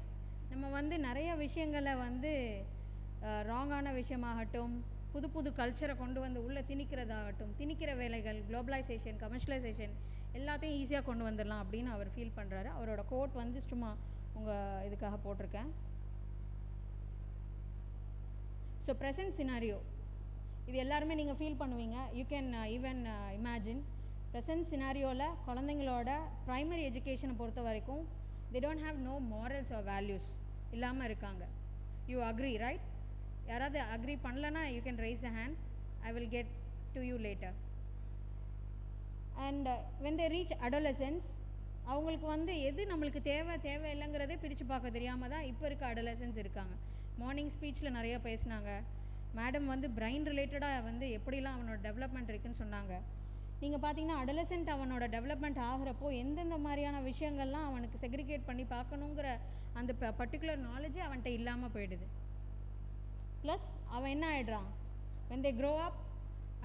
நம்ம வந்து நிறைய விஷயங்களை வந்து ராங்கான விஷயமாகட்டும், புது புது கல்ச்சரை கொண்டு வந்து உள்ளே திணிக்கிறதாகட்டும், திணிக்கிற வேலைகள், குளோபலைசேஷன், கமர்ஷியலைசேஷன் எல்லாத்தையும் ஈஸியாக கொண்டு வந்துடலாம் அப்படின்னு அவர் ஃபீல் பண்ணுறாரு. அவரோட கோட் வந்து சும்மா உங்கள் இதுக்காக போட்டிருக்கேன். ஸோ ப்ரெசன்ட் சினாரியோ இது எல்லாருமே நீங்கள் ஃபீல் பண்ணுவீங்க. You can even imagine present சினாரியோவில் குழந்தைங்களோட ப்ரைமரி எஜுகேஷனை பொறுத்த வரைக்கும் they don't have no morals or values இல்லாமல் இருக்காங்க. You agree right? யாராவது அக்ரி பண்ணலன்னா you can raise a hand, I will get to you later. And when they reach adolescence அவங்களுக்கு வந்து எது நம்மளுக்கு தேவை இல்லைங்கிறதே பிரித்து பார்க்க தெரியாமல் தான் இப்போ இருக்க அடோலசன்ஸ் இருக்காங்க. மார்னிங் ஸ்பீச்சில் நிறைய பேசினாங்க மேடம், வந்து பிரெயின் ரிலேட்டடாக வந்து எப்படிலாம் அவனோட டெவலப்மெண்ட் இருக்குதுன்னு சொன்னாங்க. நீங்கள் பார்த்தீங்கன்னா அடலசென்ட் அவனோட டெவலப்மெண்ட் ஆகிறப்போ எந்தெந்த மாதிரியான விஷயங்கள்லாம் அவனுக்கு செக்ரிகேட் பண்ணி பார்க்கணுங்கிற அந்த பர்டிகுலர் நாலேஜே அவன்கிட்ட இல்லாமல் போயிடுது. ப்ளஸ் அவன் என்ன ஆகிடுறான், when they grow up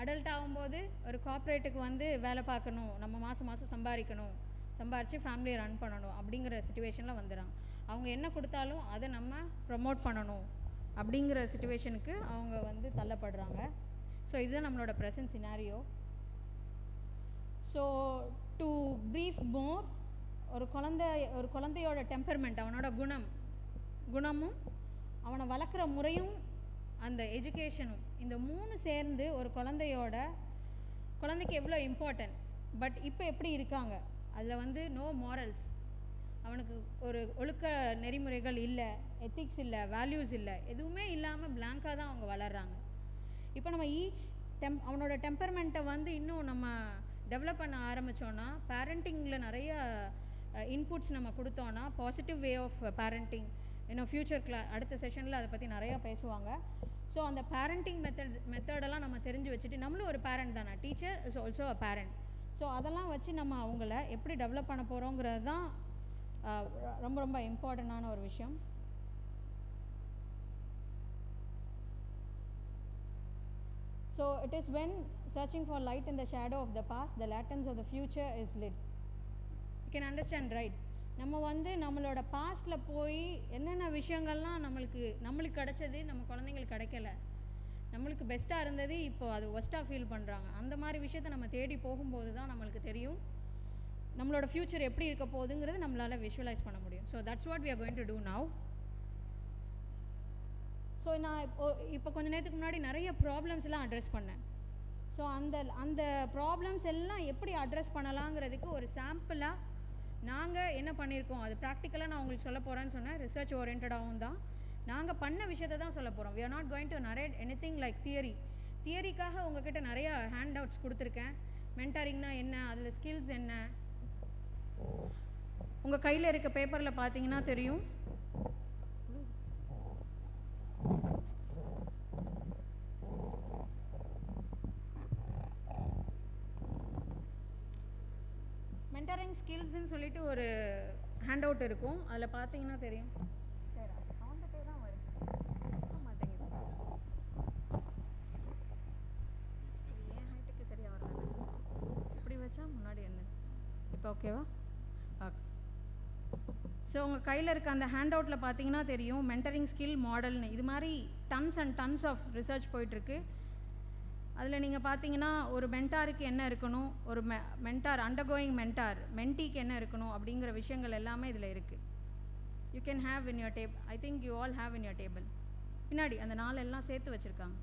adult ஆகும்போது ஒரு கார்ப்பரேட்டுக்கு வந்து வேலை பார்க்கணும், நம்ம மாதம் சம்பாதிக்கணும், சம்பாரித்து ஃபேமிலியை ரன் பண்ணணும் அப்படிங்கிற சிச்சுவேஷனில் வந்துடுறான். அவங்க என்ன கொடுத்தாலும் அதை நம்ம ப்ரமோட் பண்ணணும் அப்படிங்கிற சிச்சுவேஷனுக்கு அவங்க வந்து தள்ளப்படுறாங்க. ஸோ இதுதான் நம்மளோட present scenario. So to brief more, ஒரு குழந்தையோட டெம்பர்மெண்ட், அவனோட குணமும் அவனை வளர்க்குற முறையும் அந்த எஜுகேஷனும், இந்த 3 சேர்ந்து ஒரு குழந்தைக்கு எவ்வளோ இம்பார்ட்டன்ட். பட் இப்போ எப்படி இருக்காங்க, அதில் வந்து நோ மாரல்ஸ், அவனுக்கு ஒரு ஒழுக்க நெறிமுறைகள் இல்லை, எத்திக்ஸ் இல்லை, வேல்யூஸ் இல்லை, எதுவுமே இல்லாமல் பிளாங்காக தான் அவங்க வளர்கிறாங்க. இப்போ நம்ம அவனோட டெம்பர்மெண்ட்டை வந்து இன்னும் நம்ம டெவலப் பண்ண ஆரம்பித்தோன்னா, பேரண்டிங்கில் நிறைய இன்புட்ஸ் நம்ம கொடுத்தோன்னா, பாசிட்டிவ் வே ஆஃப் பேரண்டிங், இன்னும் ஃப்யூச்சர் அடுத்த செஷனில் அதை பற்றி நிறையா பேசுவாங்க. ஸோ அந்த பேரண்டிங் மெத்தடெல்லாம் நம்ம தெரிஞ்சு வச்சுட்டு, நம்மளும் ஒரு பேரண்ட் தானே, teacher is also a parent. So அதெல்லாம் வச்சு நம்ம அவங்கள எப்படி டெவலப் பண்ண போகிறோங்கிறது தான் ரொம்ப ரொம்ப இம்பார்ட்டண்டான ஒரு விஷயம். So it is when searching for light in the shadow of the past, the lanterns of the future is lit. You can understand, right? நம்ம வந்து நம்மளோட பாஸ்ட்டில் போய் என்னென்ன விஷயங்கள்லாம் நம்மளுக்கு கிடைச்சது நம்ம குழந்தைங்களுக்கு கிடைக்கல, நம்மளுக்கு பெஸ்ட்டாக இருந்தது இப்போ அது ஒஸ்ட்டாக ஃபீல் பண்ணுறாங்க. அந்த மாதிரி விஷயத்த நம்ம தேடி போகும்போது தான் நம்மளுக்கு தெரியும் நம்மளோட ஃப்யூச்சர் எப்படி இருக்க போகுதுங்கிறது நம்மளால் விஷுவலைஸ் பண்ண முடியும். So that's what we are going to do now. So நான் இப்போ கொஞ்ச நேரத்துக்கு முன்னாடி நிறைய ப்ராப்ளம்ஸ்லாம் அட்ரஸ் பண்ணேன். ஸோ அந்த ப்ராப்ளம்ஸ் எல்லாம் எப்படி அட்ரஸ் பண்ணலாங்கிறதுக்கு ஒரு சாம்பிளாக நாங்கள் என்ன பண்ணியிருக்கோம், அது ப்ராக்டிக்கலாக நான் உங்களுக்கு சொல்ல போகிறேன்னு சொன்னேன். ரிசர்ச் ஓரியன்டாகவும் தான் நாங்கள் பண்ண விஷயத்தை தான் சொல்ல போகிறோம். We are not going to narrate anything like தியரிக்காக உங்ககிட்ட நிறைய ஹேண்ட் அவுட்ஸ் கொடுத்துருக்கேன். மென்டாரிங்னா என்ன, அதில் ஸ்கில்ஸ் என்ன, உங்கள் கையில் இருக்க பேப்பரில் பார்த்தீங்கன்னா தெரியும். மென்டரிங் ஸ்கில்ஸ்ன்னு சொல்லிட்டு ஒரு ஹேண்ட் அவுட் இருக்கும். அதில் பார்த்தீங்கன்னா தெரியும். ஏன் ஹைட்டுக்கு சரியாக வரல, இப்படி வச்சா முன்னாடி என்ன, இப்போ ஓகேவா? ஓகே. ஸோ உங்கள் கையில் இருக்க அந்த ஹேண்ட் அவுட்டில் பார்த்தீங்கன்னா தெரியும் மென்டரிங் ஸ்கில் மாடல்னு. இது மாதிரி tons and tons of research போயிட்டுருக்கு. அதில் நீங்கள் பார்த்தீங்கன்னா ஒரு மென்டாருக்கு என்ன இருக்கணும், ஒரு மென்டார் அண்டர்கோயிங் மென்டிக்கு என்ன இருக்கணும் அப்படிங்கிற விஷயங்கள் எல்லாமே இதில் இருக்குது. You can have in your table. I think you all have in your table. பின்னாடி அந்த 4 எல்லாம் சேர்த்து வச்சுருக்காங்க,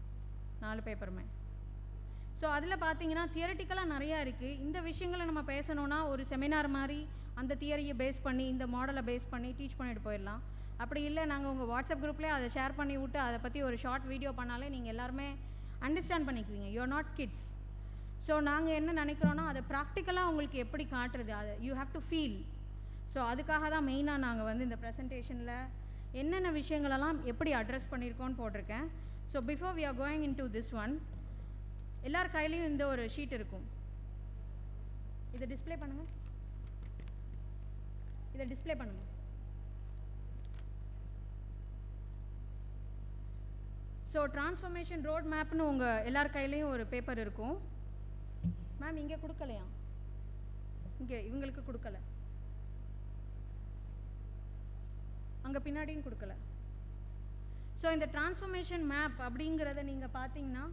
4 பேப்பருமே. ஸோ அதில் பார்த்தீங்கன்னா தியரட்டிக்கலாக நிறையா இருக்குது. இந்த விஷயங்களை நம்ம பேசணுன்னா ஒரு செமினார் மாதிரி அந்த தியரியை பேஸ் பண்ணி இந்த மாடலை பேஸ் பண்ணி டீச் பண்ணிட்டு போயிடலாம். அப்படி இல்லை நாங்கள் உங்கள் வாட்ஸ்அப் குரூப்லேயே அதை ஷேர் பண்ணி விட்டு அதை பற்றி ஒரு ஷார்ட் வீடியோ பண்ணாலே நீங்கள் எல்லாருமே அண்டர்ஸ்டாண்ட் பண்ணிக்குவீங்க. You are not kids. So நாங்கள் என்ன நினைக்கிறோன்னா அதை ப்ராக்டிக்கலாக உங்களுக்கு எப்படி காட்டுறது, அதை you have to feel. So அதுக்காக தான் மெயினாக நாங்கள் வந்து இந்த ப்ரெசன்டேஷனில் என்னென்ன விஷயங்களெல்லாம் எப்படி அட்ரஸ் பண்ணியிருக்கோன்னு போட்டிருக்கேன். So before we are going into this one, எல்லார் கையிலையும் இந்த ஒரு ஷீட் இருக்கும். இதை டிஸ்பிளே பண்ணுங்கள், இதை டிஸ்பிளே பண்ணுங்கள். ஸோ டிரான்ஸ்ஃபர்மேஷன் ரோட் மேப்னு உங்கள் எல்லார் கையிலையும் ஒரு பேப்பர் இருக்கும். மேம் இங்கே கொடுக்கலையா? இங்கே இவங்களுக்கு கொடுக்கல, அங்கே பின்னாடியும் கொடுக்கல. ஸோ இந்த டிரான்ஸ்ஃபர்மேஷன் மேப் அப்படிங்கிறத நீங்கள் பார்த்தீங்கன்னா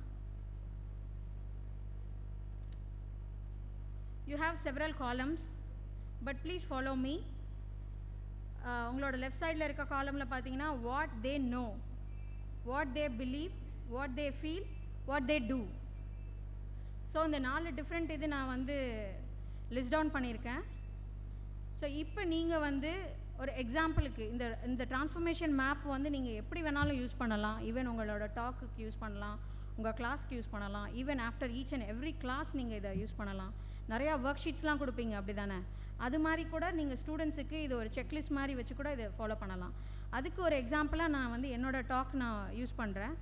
you have several columns, but please follow me. உங்களோட லெஃப்ட் சைடில் இருக்க காலமில் பார்த்தீங்கன்னா what they know, what they believe, what they feel, what they do. So இந்த 4 டிஃப்ரெண்ட் இது நான் வந்து லிஸ்ட் டவுன் பண்ணியிருக்கேன். ஸோ இப்போ நீங்கள் வந்து ஒரு எக்ஸாம்பிளுக்கு இந்த டிரான்ஸ்ஃபர்மேஷன் மேப் வந்து நீங்கள் எப்படி வேணாலும் யூஸ் பண்ணலாம். ஈவன் உங்களோட டாக்குக்கு யூஸ் பண்ணலாம், உங்கள் கிளாஸ்க்கு யூஸ் பண்ணலாம். Even after each and every class நீங்கள் இதை யூஸ் பண்ணலாம். நிறையா ஒர்க் ஷீட்ஸ்லாம் கொடுப்பீங்க அப்படி தானே, அது மாதிரி கூட நீங்கள் ஸ்டூடெண்ட்ஸுக்கு இது ஒரு செக்லிஸ்ட் மாதிரி வச்சு கூட இதை ஃபாலோ பண்ணலாம். அதுக்கு ஒரு எக்ஸாம்பிளாக நான் வந்து என்னோடய டாக் நான் யூஸ் பண்ணுறேன்.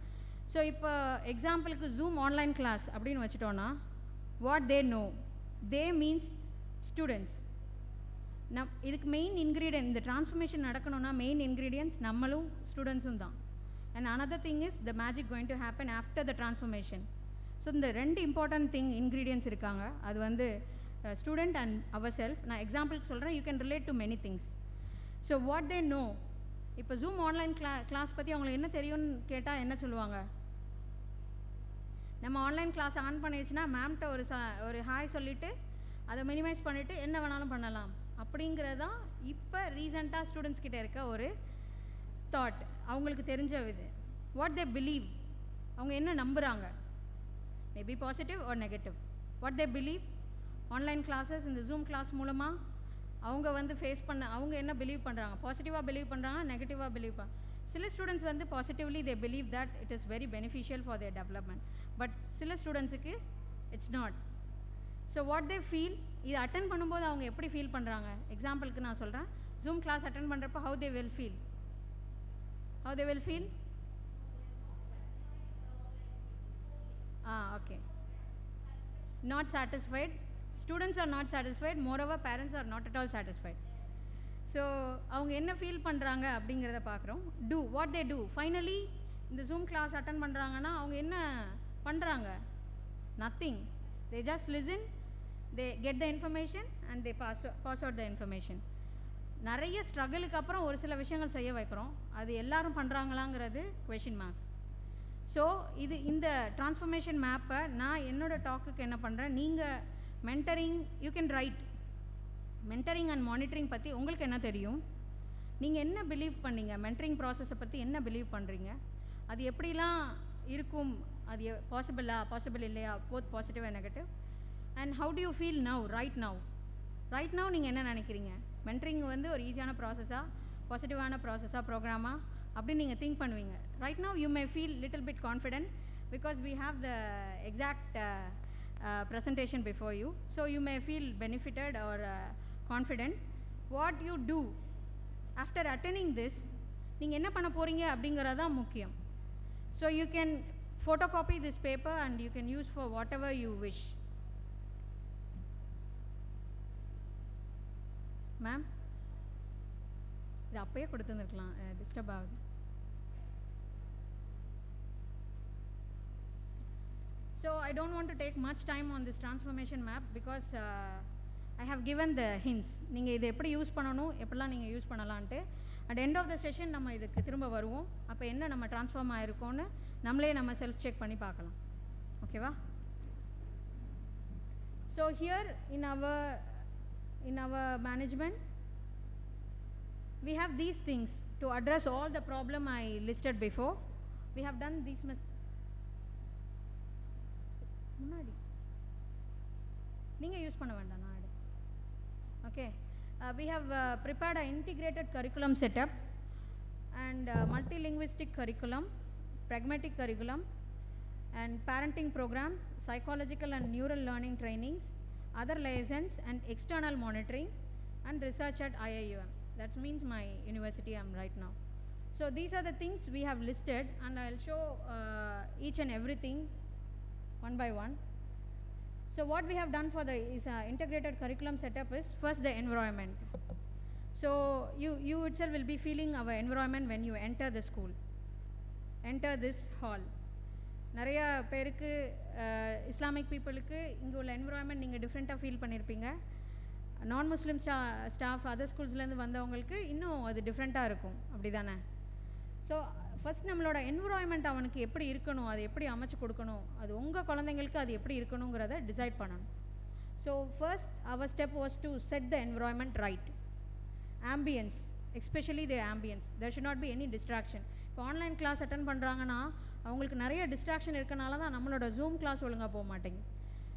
ஸோ இப்போ எக்ஸாம்பிளுக்கு ஜூம் ஆன்லைன் கிளாஸ் அப்படின்னு வச்சுட்டோன்னா what they know, they means students. இதுக்கு மெயின் இன்க்ரீடியன்ட், இந்த டிரான்ஸ்ஃபர்மேஷன் நடக்கணும்னா மெயின் இன்க்ரீடியன்ட்ஸ் நம்மளும் ஸ்டூடெண்ட்ஸும் தான். And another thing is the magic going to happen after the transformation. So இந்த 2 இம்பார்ட்டன்ட் இன்க்ரீடியன்ட்ஸ் இருக்காங்க. அது வந்து ஸ்டூடெண்ட் அண்ட் அவர் செல்ஃப். நான் எக்ஸாம்பிளுக்கு சொல்கிறேன், you can relate to many things. So what they no, இப்போ ஜூம் ஆன்லைன் கிளாஸ் பற்றி அவங்களுக்கு என்ன தெரியும்னு கேட்டால் என்ன சொல்லுவாங்க? நம்ம ஆன்லைன் கிளாஸ் ஆன் பண்ணிடுச்சுன்னா மேம்கிட்ட ஒரு ஹாய் சொல்லிவிட்டு அதை மினிமைஸ் பண்ணிவிட்டு என்ன வேணாலும் பண்ணலாம் அப்படிங்கிறது தான் இப்போ ரீசெண்டாக ஸ்டூடெண்ட்ஸ் கிட்டே இருக்க ஒரு தாட். அவங்களுக்கு தெரிஞ்ச இது வாட் தே பிலீவ், அவங்க என்ன நம்புகிறாங்க, maybe positive or negative. What they believe, online classes இந்த ஜூம் கிளாஸ் மூலமாக அவங்க வந்து அவங்க என்ன பிலீவ் பண்ணுறாங்க, பாசிட்டிவாக பிலீவ் பண்ணுறாங்க, நெகட்டிவாக பிலீவ் சில ஸ்டூடெண்ட்ஸ் வந்து positively they believe that it is very beneficial for their development. But சில ஸ்டூடெண்ட்ஸுக்கு it's not. So what they feel, இது அட்டன் பண்ணும்போது அவங்க எப்படி ஃபீல் பண்ணுறாங்க. எக்ஸாம்பிளுக்கு நான் சொல்கிறேன், ஜூம் கிளாஸ் அட்டன் பண்ணுறப்போ how they will feel, how they will feel? Okay. Not satisfied. Students are not satisfied. Moreover, parents are not at all satisfied. So, அவங்க என்ன ஃபீல் பண்ணுறாங்க அப்படிங்கிறத பார்க்குறோம். Do what they do. Finally, இந்த zoom class attend பண்ணுறாங்கன்னா அவங்க என்ன பண்ணுறாங்க? Nothing. They just listen, they get the information and they pass out the information. நிறைய ஸ்ட்ரகிளுக்கு அப்புறம் ஒரு சில விஷயங்கள் செய்ய வைக்கிறோம். அது எல்லாரும் பண்ணுறாங்களாங்கிறது கொஷின் மார்க். ஸோ இந்த ட்ரான்ஸ்ஃபர்மேஷன் மேப்பை நான் என்னோடய டாக்குக்கு என்ன பண்ணுறேன், நீங்கள் mentoring you can right. Mentoring and monitoring பற்றி உங்களுக்கு என்ன தெரியும், நீங்கள் என்ன பிலீவ் பண்ணீங்க, மென்டரிங் ப்ராசஸை பற்றி என்ன பிலீவ் பண்ணுறீங்க, அது எப்படிலாம் இருக்கும், அது பாசிபிள் இல்லையா, both positive and negative, and how do you feel now, right now நீங்கள் என்ன நினைக்கிறீங்க. மென்டரிங் வந்து ஒரு ஈஸியான ப்ராசஸாக, பாசிட்டிவான ப்ராசஸாக, ப்ரோக்ராமாக அப்படின்னு நீங்கள் திங்க் பண்ணுவீங்க. Right now you may feel little bit confident because we have the exact presentation before you, so you may feel benefited or confident. What you do after attending this, நீங்கள் என்ன பண்ண போகிறீங்க அப்படிங்கிறது தான் முக்கியம். So you can photocopy this paper and you can use for whatever you wish. Ma'am இது அப்பயே கொடுத்துருந்துருக்கலாம், disturb ஆகுது. So I don't want to take much time on this transformation map because I have given the hints. நீங்கள் இதை எப்படி use பண்ணணும், எப்படிலாம் நீங்கள் use பண்ணலான்ட்டு. At end of the session நம்ம இதுக்கு திரும்ப வருவோம். அப்போ என்ன நம்ம ட்ரான்ஸ்ஃபார்ம் ஆகிருக்கோன்னு நம்மளே நம்ம செல்ஃப் செக் பண்ணி பார்க்கலாம். ஓகேவா? So here in our management we have these things to address all the problem I listed before. We have done these முன்னாடி நீங்கள் யூஸ் பண்ண வேண்டாம், நான் okay. We have prepared an integrated curriculum setup and multilinguistic curriculum, pragmatic curriculum and parenting program, psychological and neural learning trainings, other lessons and external monitoring and research at IIUM. That means my university I am right now. So these are the things we have listed and I'll show each and everything one by one. So what we have done for the integrated curriculum setup is first the environment. So you itself will be feeling our environment when you enter the school, enter this hall. நிறைய பேருக்கு Islamic பீப்புளுக்கு இங்கே உள்ள environment நீங்கள் டிஃப்ரெண்ட்டாக feel பண்ணியிருப்பீங்க. நான் முஸ்லீம் staff other ஸ்கூல்ஸ்லேருந்து வந்தவங்களுக்கு இன்னும் அது டிஃப்ரெண்ட்டாக இருக்கும், அப்படி தானே? ஸோ ஃபஸ்ட் நம்மளோட என்விரான்மெண்ட் அவனுக்கு எப்படி இருக்கணும், அது எப்படி அமைச்சு கொடுக்கணும், அது உங்கள் குழந்தைங்களுக்கு அது எப்படி இருக்கணுங்கிறத டிசைட் பண்ணணும். So first our step was to set the environment right. Ambience, especially the ambience, there should not be any distraction. இப்போ ஆன்லைன் கிளாஸ் அட்டன் பண்ணுறாங்கன்னா அவங்களுக்கு நிறைய டிஸ்ட்ராக்ஷன் இருக்கனால தான் நம்மளோட ஜூம் கிளாஸ் ஒழுங்காக போக மாட்டேங்குது.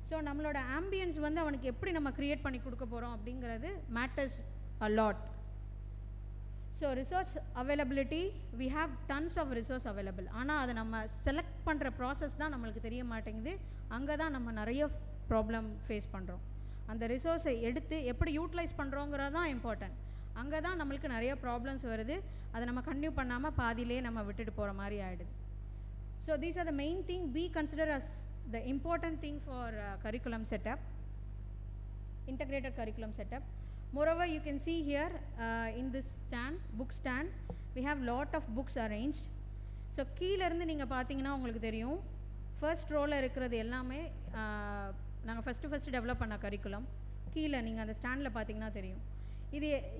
ஸோ நம்மளோட ஆம்பியன்ஸ் வந்து அவனுக்கு எப்படி நம்ம க்ரியேட் பண்ணி கொடுக்க போகிறோம் அப்படிங்கிறது matters a lot. So resource availability, we have tons of resource available. ஆனால் அதை நம்ம செலக்ட் பண்ணுற ப்ராசஸ் தான் நம்மளுக்கு தெரிய மாட்டேங்குது. அங்கே தான் நம்ம நிறைய ப்ராப்ளம் ஃபேஸ் பண்ணுறோம். அந்த ரிசோர்ஸை எடுத்து எப்படி யூட்டிலைஸ் பண்ணுறோங்கிறது தான் இம்பார்ட்டன்ட். அங்கே தான் நம்மளுக்கு நிறைய ப்ராப்ளம்ஸ் வருது. அதை நம்ம கன்டினியூ பண்ணாமல் பாதியிலே நம்ம விட்டுட்டு போகிற மாதிரி ஆகிடுது. So these are the main thing we consider as the important thing for curriculum setup, integrated curriculum setup. Moreover, you can see here in this stand, book stand, we have lot of books arranged. So கீழ இருந்து நீங்கள் பார்த்தீங்கன்னா உங்களுக்கு தெரியும், first ரோவில் இருக்கிறது எல்லாமே நாங்கள் first develop பண்ண கரிக்குலம். கீழே நீங்கள் அந்த ஸ்டாண்டில் பார்த்தீங்கன்னா தெரியும்.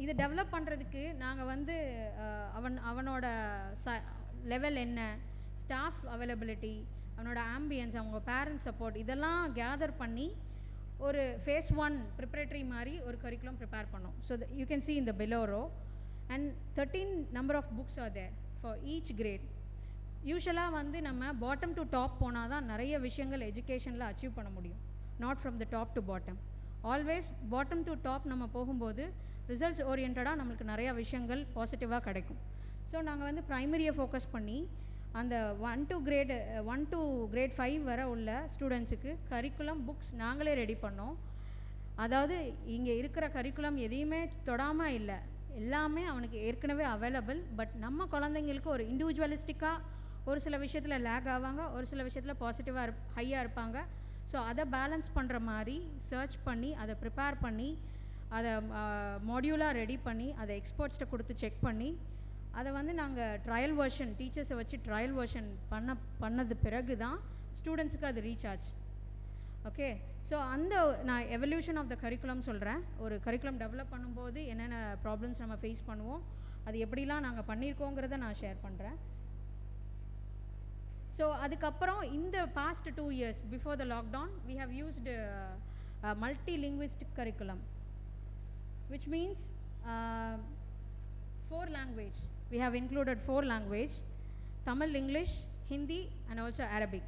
இது டெவலப் பண்ணுறதுக்கு நாங்கள் வந்து அவனோட லெவல் என்ன, ஸ்டாஃப் அவைலபிலிட்டி, அவனோட ஆம்பியன்ஸ், அவங்க பேரண்ட்ஸ் சப்போர்ட், இதெல்லாம் கேதர் பண்ணி ஒரு ஃபேஸ் 1 ப்ரிப்பரேட்டரி மாதிரி ஒரு கரிக்குலம் ப்ரிப்பேர் பண்ணோம். So you can see in the below row and 13 number of books are there for each grade. யூஷுவலாக வந்து நம்ம பாட்டம் டு டாப் போனால் தான் நிறைய விஷயங்கள் எஜுகேஷனில் அச்சீவ் பண்ண முடியும், not from the top to bottom. Always bottom to top நம்ம போகும்போது ரிசல்ட்ஸ் ஓரியன்டாக நம்மளுக்கு நிறையா விஷயங்கள் பாசிட்டிவாக கிடைக்கும். ஸோ நாங்கள் வந்து ப்ரைமரியை ஃபோக்கஸ் பண்ணி அந்த 1 to grade 5 வரை உள்ள ஸ்டூடெண்ட்ஸுக்கு கரிக்குலம் புக்ஸ் நாங்களே ரெடி பண்ணோம். அதாவது இங்கே இருக்கிற கரிக்குலம் எதையுமே தொடாமல் இல்லை, எல்லாமே அவனுக்கு ஏற்கனவே அவைலபிள். பட் நம்ம குழந்தைங்களுக்கு ஒரு இண்டிவிஜுவலிஸ்டிக்காக ஒரு சில விஷயத்தில் லேக் ஆவாங்க, ஒரு சில விஷயத்தில் பாசிட்டிவாக ஹையாக இருப்பாங்க. ஸோ அதை பேலன்ஸ் பண்ணுற மாதிரி சர்ச் பண்ணி அதை ப்ரிப்பேர் பண்ணி அதை மாடியூலாக ரெடி பண்ணி அதை எக்ஸ்பர்ட்ஸ்கிட்ட கொடுத்து செக் பண்ணி அதை வந்து நாங்கள் ட்ரையல் வெர்ஷன் டீச்சர்ஸை வச்சு ட்ரையல் வெர்ஷன் பண்ணது பிறகு தான் ஸ்டூடெண்ட்ஸுக்கு அது ரீச் ஆச்சு. ஓகே. ஸோ அந்த நான் எவல்யூஷன் ஆஃப் த கரிக்குலம் சொல்கிறேன். ஒரு கரிக்குலம் டெவலப் பண்ணும்போது என்னென்ன ப்ராப்ளம்ஸ் நம்ம ஃபேஸ் பண்ணுவோம், அது எப்படிலாம் நாங்கள் பண்ணியிருக்கோங்கிறத நான் ஷேர் பண்ணுறேன். ஸோ அதுக்கப்புறம் இந்த past 2 years before the lockdown we have used multilinguistic curriculum, which means 4 language. We have included 4 language: Tamil, English, Hindi and also Arabic.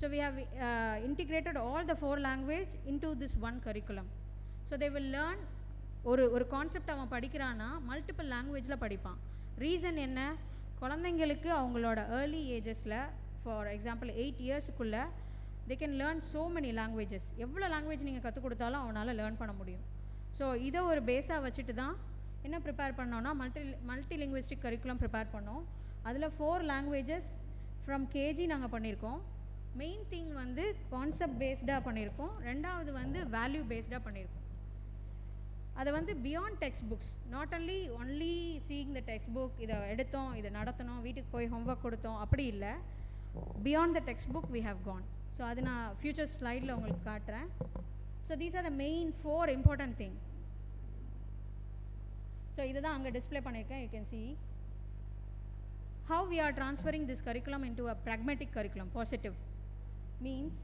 So we have integrated all the 4 language into this one curriculum. So they will learn ஒரு concept அவன் படிக்கிறான்னா multiple லாங்குவேஜில் படிப்பான். Reason என்ன? குழந்தைங்களுக்கு அவங்களோட early ஏஜஸில், for example 8 இயர்ஸுக்குள்ளே they can learn so many languages. எவ்வளோ லாங்குவேஜ் நீங்கள் கற்றுக் கொடுத்தாலும் அவனால் லேர்ன் பண்ண முடியும். ஸோ இதை ஒரு பேஸாக வச்சுட்டு தான் என்ன ப்ரிப்பேர் பண்ணோன்னா மல்டிலிங்குவிஸ்டிக் கரிக்குலம் ப்ரிப்பேர் பண்ணோம். அதில் 4 languages ஃப்ரம் கேஜி நாங்கள் பண்ணியிருக்கோம். மெயின் திங் வந்து கான்செப்ட் பேஸ்டாக பண்ணியிருக்கோம். ரெண்டாவது வந்து வேல்யூ பேஸ்டாக பண்ணியிருக்கோம். அதை வந்து beyond text books, not only seeing the text book, இதை எடுத்தோம், இதை நடத்தணும், வீட்டுக்கு போய் ஹோம்ஒர்க் கொடுத்தோம், அப்படி இல்லை. Beyond the text book we have gone. So அது நான் ஃபியூச்சர் ஸ்லைடில் உங்களுக்கு காட்டுறேன். So these are the main 4 important thing. So இதை தான் அங்கே டிஸ்பிளே பண்ணியிருக்கேன். You can see how we are transferring this curriculum into a pragmatic curriculum. Positive means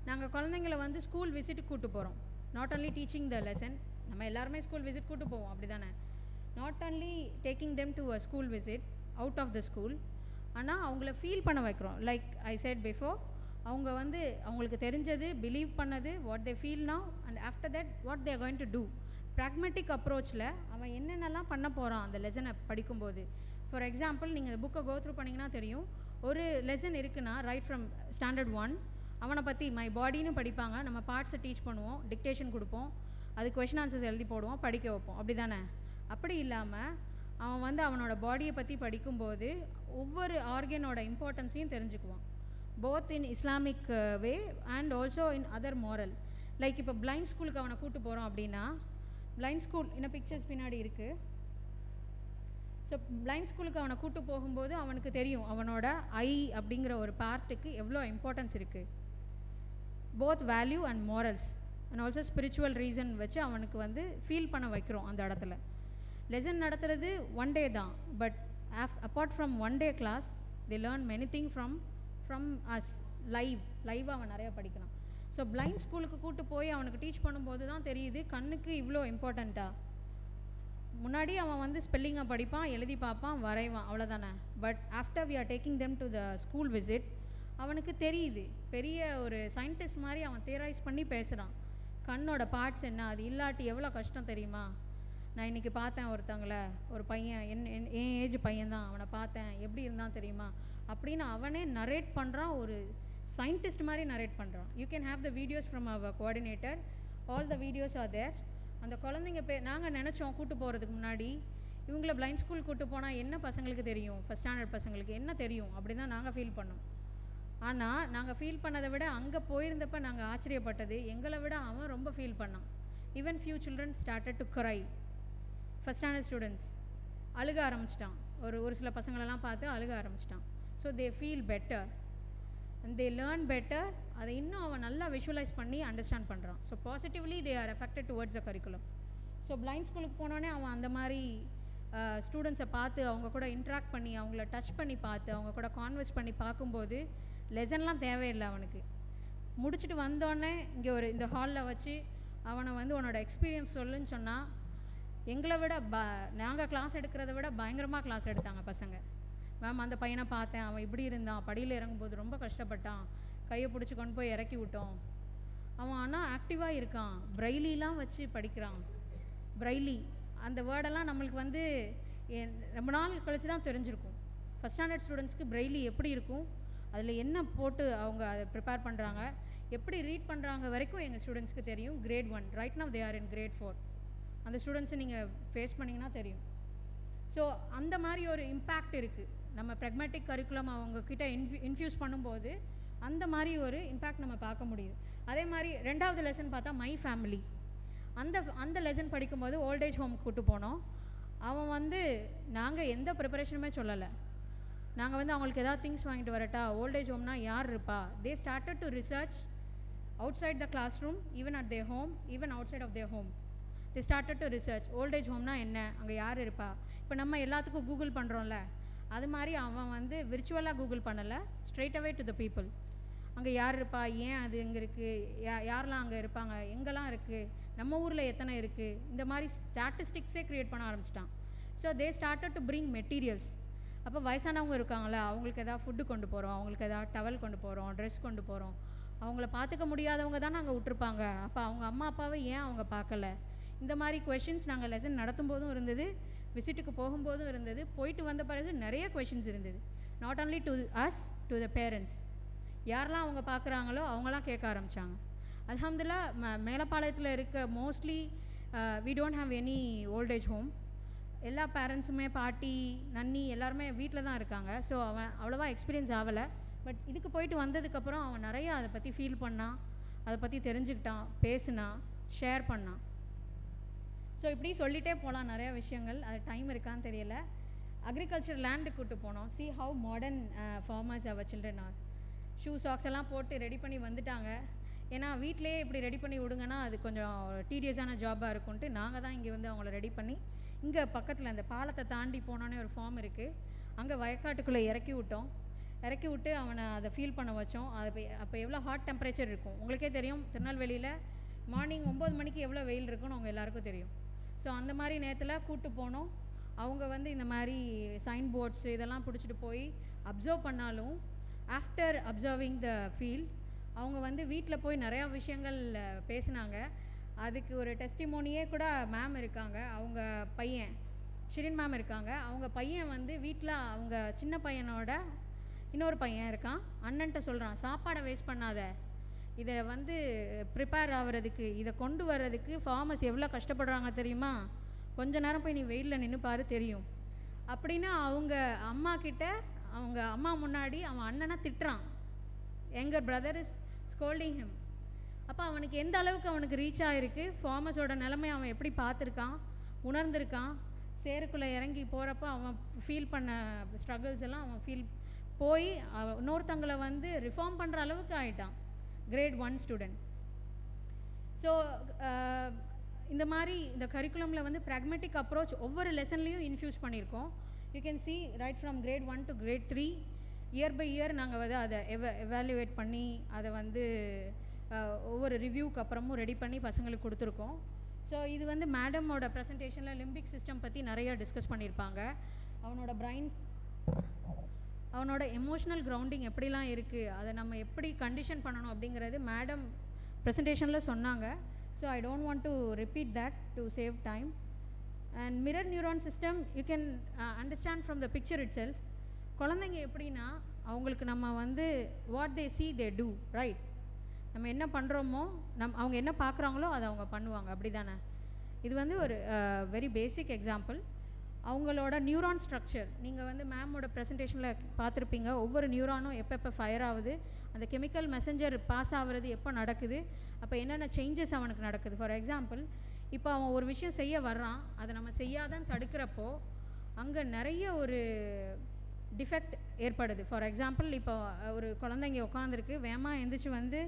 நாங்கள் குழந்தைங்களை வந்து ஸ்கூல் விசிட்டுக்கு கூட்டு போகிறோம். Not only teaching the lesson, நம்ம எல்லாருமே ஸ்கூல் விசிட் கூட்டு போவோம், அப்படி தானே? Not only taking them to a school visit out of the school, ஆனால் அவங்கள ஃபீல் பண்ண வைக்கிறோம். லைக் ஐ செட் பிஃபோர், அவங்க வந்து அவங்களுக்கு தெரிஞ்சது, பிலீவ் பண்ணது, what they feel now, and after that what they are going to do. Pragmatic அப்ரோச்சில் அவன் என்னென்னலாம் பண்ண போகிறான் அந்த லெசனை படிக்கும்போது. ஃபார் எக்ஸாம்பிள், நீங்கள் புக்கை கோ த்ரூ பண்ணிங்கன்னா தெரியும். ஒரு லெசன் இருக்குன்னா ரைட் ஃப்ரம் ஸ்டாண்டர்ட் 1 அவனை பற்றி மை பாடின்னு படிப்பாங்க. நம்ம பார்ட்ஸை டீச் பண்ணுவோம், டிக்டேஷன் கொடுப்போம், அது கொஷின் ஆன்சர்ஸ் எழுதி போடுவோம், படிக்க வைப்போம், அப்படி தானே? அப்படி இல்லாமல் அவன் வந்து அவனோட பாடியை பற்றி படிக்கும்போது ஒவ்வொரு ஆர்கனோட இம்பார்ட்டன்ஸையும் தெரிஞ்சுக்குவான். Both in Islamic way and also in other moral. Like இப்போ பிளைண்ட் ஸ்கூலுக்கு அவனை கூட்டு போகிறோம் அப்படின்னா, பிளைண்ட் ஸ்கூல் இன்னும் பிக்சர்ஸ் பின்னாடி இருக்குது. ஸோ பிளைண்ட் ஸ்கூலுக்கு அவனை கூட்டு போகும்போது அவனுக்கு தெரியும் அவனோட ஐ அப்படிங்கிற ஒரு பார்ட்டுக்கு எவ்வளோ இம்பார்ட்டன்ஸ் இருக்குது. Both value and morals and also spiritual reason வச்சு அவனுக்கு வந்து ஃபீல் பண்ண வைக்கிறோம் அந்த இடத்துல. லெசன் நடத்துறது 1 day தான், but apart from 1 day class they learn many thing from us. லைவாக அவன் நிறையா படிக்கிறான். ஸோ பிளைண்ட் ஸ்கூலுக்கு கூட்டு போய் அவனுக்கு டீச் பண்ணும்போது தான் தெரியுது கண்ணுக்கு இவ்வளோ இம்பார்ட்டண்ட்டா. முன்னாடி அவன் வந்து ஸ்பெல்லிங்கை படிப்பான், எழுதி பார்ப்பான், வரைவான், அவ்வளோதானே. But after we are taking them to the school visit அவனுக்கு தெரியுது. பெரிய ஒரு சயின்டிஸ்ட் மாதிரி அவன் தியரைஸ் பண்ணி பேசுகிறான். கண்ணோட பார்ட்ஸ் என்ன, அது இல்லாட்டி எவ்வளோ கஷ்டம் தெரியுமா? நான் இன்றைக்கி பார்த்தேன் ஒருத்தங்கள, ஒரு பையன் என் ஏஜ் பையன்தான், அவனை பார்த்தேன், எப்படி இருந்தான் தெரியுமா அப்படின்னு அவனே நரேட் பண்ணுறான். ஒரு சயின்டிஸ்ட் மாதிரி நரேட் பண்ணுறான். You can have the videos from our coordinator. All the videos are there. அந்த குழந்தைங்க நாங்கள் நினச்சோம் கூட்டு போகிறதுக்கு முன்னாடி, இவங்கள பிளைண்ட் ஸ்கூல் கூட்டு போனால் என்ன பசங்களுக்கு தெரியும், ஃபஸ்ட் ஸ்டாண்டர்ட் பசங்களுக்கு என்ன தெரியும், அப்படி தான் நாங்கள் ஃபீல் பண்ணோம். ஆனால் நாங்கள் ஃபீல் பண்ணதை விட அங்கே போயிருந்தப்போ நாங்கள் ஆச்சரியப்பட்டது, எங்களை விட அவன் ரொம்ப ஃபீல் பண்ணான். Even few children started to cry. First standard students அழுக ஆரம்பிச்சிட்டான். ஒரு சில பசங்களெல்லாம் பார்த்து அழுக ஆரம்பிச்சிட்டான். So they feel better and they learn better. அதை இன்னும் அவன் நல்லா விஷுவலைஸ் பண்ணி அண்டர்ஸ்டாண்ட் பண்ணுறான். So positively they are affected towards the curriculum. So blind ஸ்கூலுக்கு போனோடனே அவன் அந்த மாதிரி ஸ்டூடெண்ட்ஸை பார்த்து அவங்க கூட இன்ட்ராக்ட் பண்ணி அவங்கள டச் பண்ணி பார்த்து அவங்க கூட கான்வர்ஸ் பண்ணி பார்க்கும்போது லெசன்லாம் தேவையில்லை அவனுக்கு. முடிச்சுட்டு வந்தோடனே இங்கே இந்த ஹாலில் வச்சு அவனை வந்து உன்னோட எக்ஸ்பீரியன்ஸ் சொல்லுன்னு சொன்னால், எங்களை விட நாங்கள் கிளாஸ் எடுக்கிறத விட பயங்கரமாக கிளாஸ் எடுத்தாங்க பசங்க. மேம் அந்த பையனை பார்த்தேன், அவன் இப்படி இருந்தான், படியில் இறங்கும்போது ரொம்ப கஷ்டப்பட்டான், கையை பிடிச்சி கொண்டு போய் இறக்கி விட்டோம். அவன் ஆனால் ஆக்டிவாக இருக்கான், பிரைலிலாம் வச்சு படிக்கிறான். பிரைலி அந்த வேர்டெல்லாம் நம்மளுக்கு வந்து ரொம்ப நாள் கழித்து தான் தெரிஞ்சிருக்கும். ஃபஸ்ட் ஸ்டாண்டர்ட் ஸ்டூடெண்ட்ஸ்க்கு பிரைலி எப்படி இருக்கும், அதில் என்ன போட்டு அவங்க அதை ப்ரிப்பேர் பண்ணுறாங்க, எப்படி ரீட் பண்ணுறாங்க வரைக்கும் எங்கள் ஸ்டூடெண்ட்ஸ்க்கு தெரியும். Grade 1 right now they are in grade 4. அந்த ஸ்டூடெண்ட்ஸை நீங்கள் ஃபேஸ் பண்ணிங்கன்னா தெரியும். ஸோ அந்த மாதிரி ஒரு இம்பேக்ட் இருக்குது. நம்ம ப்ராக்மெட்டிக் கரிக்குலம் அவங்கக்கிட்ட இன்ஃப்யூஸ் பண்ணும்போது அந்த மாதிரி ஒரு இம்பேக்ட் நம்ம பார்க்க முடியுது. அதே மாதிரி 2வது லெசன் பார்த்தா மை ஃபேமிலி. அந்த லெசன் படிக்கும்போது ஓல்டேஜ் ஹோம் கூட்டு போனோம். அவன் வந்து நாங்கள் எந்த ப்ரிப்பரேஷனுமே சொல்லலை. நாங்கள் வந்து அவங்களுக்கு ஏதாவது திங்ஸ் வாங்கிட்டு வரட்டா, ஓல்டேஜ் ஹோம்னா யார் இருப்பா, தே started to research outside the classroom, even at their home, even outside of their home. They started to research old age home na enna, அங்கே யார் இருப்பா. இப்போ நம்ம எல்லாத்துக்கும் கூகுள் பண்ணுறோம்ல, அது மாதிரி அவன் வந்து விர்ச்சுவலாக கூகுள் பண்ணலை, straight away to the people. அங்கே யார் இருப்பா, ஏன் அது எங்கே இருக்குது, யாரெலாம் அங்கே இருப்பாங்க, எங்கெல்லாம் இருக்குது, நம்ம ஊரில் எத்தனை இருக்குது, இந்த மாதிரி ஸ்டாட்டிஸ்டிக்ஸே க்ரியேட் பண்ண ஆரம்பிச்சிட்டான். So they started to bring materials. அப்போ வயசானவங்க இருக்காங்களே, அவங்களுக்கு எதாவது ஃபுட்டு கொண்டு போகிறோம், அவங்களுக்கு எதாவது டவல் கொண்டு போகிறோம், ட்ரெஸ் கொண்டு போகிறோம். அவங்கள பார்த்துக்க முடியாதவங்க தான் நாங்கள் விட்டுருப்பாங்க, அப்போ அவங்க அம்மா அப்பாவை ஏன் அவங்க பார்க்கல. இந்த மாதிரி கொஷின்ஸ் நாங்கள் லெசன் நடத்தும் போதும் இருந்தது, விசிட்டுக்கு போகும்போதும் இருந்தது, போயிட்டு வந்த பிறகு நிறைய கொஷின்ஸ் இருந்தது. Not only to us, to the parents. யாரெல்லாம் அவங்க பார்க்குறாங்களோ அவங்களாம் கேட்க ஆரம்பித்தாங்க. அல்ஹம்துலில்லாஹ் மேலப்பாளையத்தில் இருக்க mostly we don't have any old age home. எல்லா பேரண்ட்ஸுமே பாட்டி நன்னி எல்லாருமே வீட்டில் தான் இருக்காங்க. ஸோ அவன் அவ்வளோவா எக்ஸ்பீரியன்ஸ் ஆகலை. பட் இதுக்கு போயிட்டு வந்ததுக்கப்புறம் அவன் நிறையா அதை பற்றி ஃபீல் பண்ணான், அதை பற்றி தெரிஞ்சுக்கிட்டான், பேசினான், ஷேர் பண்ணான். ஸோ இப்படி சொல்லிகிட்டே போகலாம் நிறையா விஷயங்கள், அது டைம் இருக்கான்னு தெரியல. அக்ரிகல்ச்சர் லேண்டுக்கு கூட்டு போனோம். See how modern farmers our children are. Shoe socks எல்லாம் போட்டு ரெடி பண்ணி வந்துட்டாங்க. ஏன்னா வீட்டிலே இப்படி ரெடி பண்ணி விடுங்கன்னா அது கொஞ்சம் டீடியஸான ஜாபாக இருக்கும்ன்ட்டு நாங்கள் தான் இங்கே வந்து அவங்கள ரெடி பண்ணி, இங்கே பக்கத்தில் அந்த பாலத்தை தாண்டி போனோன்னே ஒரு ஃபார்ம் இருக்குது, அங்கே வயக்காட்டுக்குள்ளே இறக்கி விட்டோம். இறக்கி விட்டு அவனை அதை ஃபீல் பண்ண வச்சோம். அது அப்போ எவ்வளோ ஹாட் டெம்பரேச்சர் இருக்கும் உங்களுக்கே தெரியும். திருநெல்வேலியில் மார்னிங் 9 மணிக்கு எவ்வளோ வெயில் இருக்குன்னு அவங்க எல்லாருக்கும் தெரியும். ஸோ அந்த மாதிரி நேரத்தில் கூப்பிட்டு போனோம். அவங்க வந்து இந்த மாதிரி சைன் போர்ட்ஸு இதெல்லாம் பிடிச்சிட்டு போய் அப்சர்வ் பண்ணாலும், ஆஃப்டர் அப்சர்விங் த ஃபீல்ட் அவங்க வந்து வீட்டில் போய் நிறையா விஷயங்கள் பேசினாங்க. அதுக்கு ஒரு டெஸ்டிமோனியே கூட மேம் இருக்காங்க, அவங்க பையன் ஷிரின் மேம் இருக்காங்க. அவங்க பையன் வந்து வீட்டில் அவங்க சின்ன பையனோட இன்னொரு பையன் இருக்கான், அண்ணன்ட்ட சொல்கிறான், சாப்பாடை வேஸ்ட் பண்ணாத, இதை வந்து ப்ரிப்பேர் ஆகிறதுக்கு, இதை கொண்டு வர்றதுக்கு ஃபார்மர்ஸ் எவ்வளோ கஷ்டப்படுறாங்க தெரியுமா, கொஞ்ச நேரம் போய் நீ வெயிலில் நின்று பாரு தெரியும் அப்படின்னு அவங்க அம்மா கிட்ட, அவங்க அம்மா முன்னாடி அவன் அண்ணனை திட்டுறான். Younger brother is scolding him. அப்போ அவனுக்கு எந்த அளவுக்கு அவனுக்கு ரீச் ஆகிருக்கு, ஃபார்மர்ஸோட நிலைமை அவன் எப்படி பார்த்துருக்கான், உணர்ந்திருக்கான். சேருக்குள்ளே இறங்கி போகிறப்ப அவன் ஃபீல் பண்ண ஸ்ட்ரகிள்ஸ் எல்லாம் அவன் ஃபீல் போய் இன்னொருத்தங்களை வந்து ரிஃபார்ம் பண்ணுற அளவுக்கு ஆகிட்டான். Great 1 student. ஸோ இந்த மாதிரி இந்த கரிக்குலமில் வந்து ப்ராக்மெட்டிக் அப்ரோச் ஒவ்வொரு லெசன்லேயும் இன்ஃப்யூஸ் பண்ணியிருக்கோம். You can see right from grade 1 to grade 3 year by year நாங்கள் வந்து அதை எவாலுவேட் பண்ணி அதை வந்து ஒவ்வொரு ரிவ்யூக்கு அப்புறமும் ரெடி பண்ணி பசங்களுக்கு கொடுத்துருக்கோம். ஸோ இது வந்து மேடமோட ப்ரெசன்டேஷனில் லிம்பிக் சிஸ்டம் பற்றி நிறையா டிஸ்கஸ் பண்ணியிருப்பாங்க. அவனோட பிரைன், அவனோட எமோஷ்னல் கிரவுண்டிங் எப்படிலாம் இருக்குது, அதை நம்ம எப்படி கண்டிஷன் பண்ணணும் அப்படிங்கிறது மேடம் ப்ரெசன்டேஷனில் சொன்னாங்க. So I don't want to repeat that to save time. And mirror neuron system you can understand from the picture it self. குழந்தைங்க எப்படின்னா அவங்களுக்கு நம்ம வந்து what they see they do, right. நம்ம என்ன பண்ணுறோமோ அவங்க என்ன பார்க்குறாங்களோ அதை அவங்க பண்ணுவாங்க, அப்படி தானே. இது வந்து ஒரு வெரி பேசிக் எக்ஸாம்பிள். அவங்களோட நியூரான் ஸ்ட்ரக்சர் நீங்கள் வந்து மேமோட ப்ரெசன்டேஷனில் பார்த்துருப்பீங்க. ஒவ்வொரு நியூரானும் எப்போ ஃபயர் ஆகுது, அந்த கெமிக்கல் மெசஞ்சர் பாஸ் ஆகிறது எப்போ நடக்குது, அப்போ என்னென்ன சேஞ்சஸ் அவனுக்கு நடக்குது. ஃபார் எக்ஸாம்பிள், இப்போ அவன் ஒரு விஷயம் செய்ய வர்றான், அதை நம்ம செய்யாதான் தடுக்கிறப்போ அங்கே நிறைய ஒரு டிஃபெக்ட் ஏற்படுது. ஃபார் எக்ஸாம்பிள், இப்போ ஒரு குழந்தைங்க உட்காந்துருக்கு, வேகமாக எந்திரிச்சு வந்து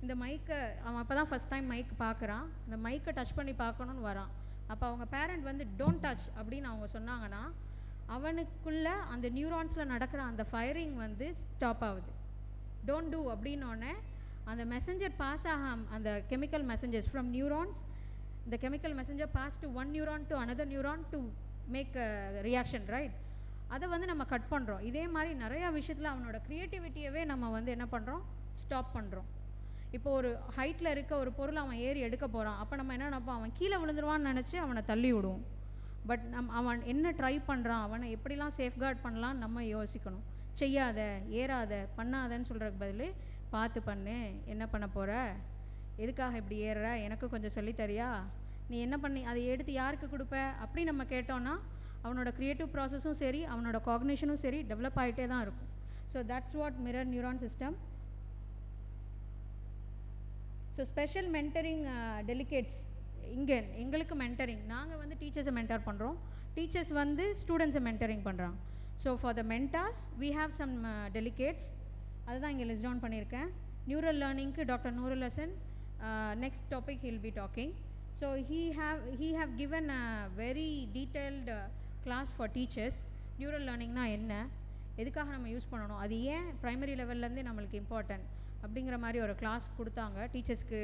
இந்த மைக்கை, அவன் அப்போ தான் ஃபஸ்ட் டைம் மைக் பார்க்குறான், இந்த மைக்கை டச் பண்ணி பார்க்கணுன்னு வரான். அப்போ அவங்க பேரண்ட் வந்து டோன்ட் டச் அப்படின்னு அவங்க சொன்னாங்கன்னா அவனுக்குள்ளே அந்த நியூரான்ஸில் நடக்கிற அந்த ஃபயரிங் வந்து ஸ்டாப் ஆகுது. டோன்ட் டூ அப்படின்னோடனே அந்த மெசஞ்சர் பாஸ் ஆகாம, அந்த chemical messengers from neurons, the chemical messenger pass to one neuron to another neuron to make a reaction, right. அதை வந்து நம்ம கட் பண்ணுறோம். இதே மாதிரி நிறையா விஷயத்தில் அவனோட க்ரியேட்டிவிட்டியவே நம்ம வந்து என்ன பண்ணுறோம், ஸ்டாப் பண்ணுறோம். இப்போ ஒரு ஹைட்டில் இருக்க ஒரு பொருள் அவன் ஏறி எடுக்க போகிறான், அப்போ நம்ம என்ன நினைப்போம், அவன் கீழே விழுந்துருவான்னு நினச்சி அவனை தள்ளி விடுவோம். பட் அவன் என்ன ட்ரை பண்ணுறான், அவனை எப்படிலாம் சேஃப்கார்ட் பண்ணலாம் நம்ம யோசிக்கணும். செய்யாத, ஏறாத, பண்ணாதன்னு சொல்கிறதுக்கு பதில் பார்த்து பண்ணு, என்ன பண்ண போகிற, எதுக்காக இப்படி ஏறுற, எனக்கு கொஞ்சம் சொல்லித்தரியா, நீ என்ன பண்ணி அதை எடுத்து யாருக்கு கொடுப்ப அப்படி நம்ம கேட்டோன்னா அவனோட க்ரியேட்டிவ் ப்ராசஸும் சரி அவனோட காக்னிஷனும் சரி டெவலப் ஆகிட்டே தான் இருக்கும். So that's what mirror neuron system. So special mentoring delegates, இங்கே எங்களுக்கு மென்டரிங், நாங்கள் வந்து டீச்சர்ஸை மென்டர் பண்ணுறோம், டீச்சர்ஸ் வந்து ஸ்டூடெண்ட்ஸை மென்டரிங் பண்ணுறாங்க. So for the mentors we have some delegates, அதுதான் இங்கே லிஸ்ட் டவுன் பண்ணியிருக்கேன். Neural learning ku Dr. Nurul Hasan, next topic he'll be talking. So he have given a very detailed class for teachers. Neural learning na enna, எதுக்காக நம்ம use பண்ணணும், அது ஏன் primary லெவல்லேருந்தே நம்மளுக்கு important அப்படிங்கிற மாதிரி ஒரு கிளாஸ் கொடுத்தாங்க. டீச்சர்ஸ்க்கு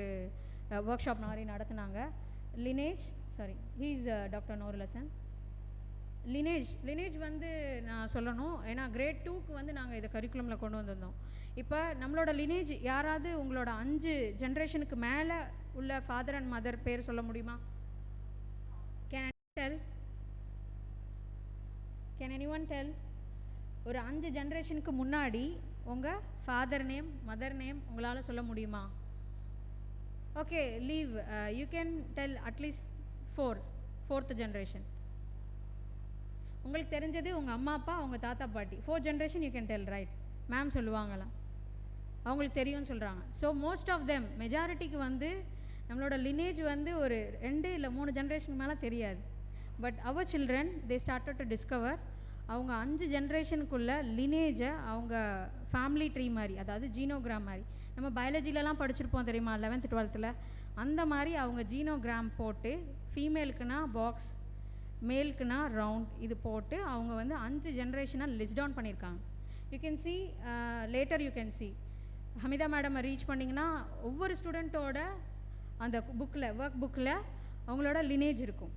ஒர்க் ஷாப் மாதிரி நடத்துனாங்க. Lineage he's doctor Nurul Hasan. Lineage வந்து நான் சொல்லணும், ஏன்னா கிரேட் 2க்கு வந்து நாங்கள் இதை கரிக்குலமில் கொண்டு வந்திருந்தோம். இப்போ நம்மளோட லினேஜ் யாராவது உங்களோட 5 ஜென்ரேஷனுக்கு மேலே உள்ள ஃபாதர் அண்ட் மதர் பேர் சொல்ல முடியுமா? Can anyone tell? ஒரு 5 ஜென்ரேஷனுக்கு முன்னாடி உங்கள் ஃபாதர் நேம் மதர் நேம் உங்களால் சொல்ல முடியுமா? Okay, leave. You can del at least fourth generation. உங்களுக்கு தெரிஞ்சது உங்கள் அம்மா அப்பா உங்கள் தாத்தா பாட்டி. 4th generation you can del, right? Ma'am சொல்லுவாங்களாம், அவங்களுக்கு தெரியும்னு சொல்கிறாங்க. ஸோ மோஸ்ட் ஆஃப் தெம், மெஜாரிட்டிக்கு வந்து நம்மளோட லினேஜ் வந்து ஒரு 2 இல்லை 3 ஜென்ரேஷன் மேலே தெரியாது. But our children they started to discover அவங்க 5 ஜென்ரேஷனுக்குள்ள லினேஜை அவங்க ஃபேமிலி ட்ரீ மாதிரி, அதாவது ஜீனோகிராம் மாதிரி, நம்ம பயாலஜிலலாம் படிச்சிருப்போம் தெரியுமா 11th 12th, அந்த மாதிரி அவங்க ஜீனோகிராம் போட்டு ஃபீமேலுக்குனா பாக்ஸ், மேலுக்குனா ரவுண்ட், இது போட்டு அவங்க வந்து 5 ஜென்ரேஷனாக லிஸ்ட் டவுன் பண்ணியிருக்காங்க. You can see later, you can see Hamida மேடமை ரீச் பண்ணிங்கன்னா ஒவ்வொரு ஸ்டூடெண்ட்டோட அந்த ஒர்க் புக்கில் அவங்களோட லினேஜ் இருக்கும்.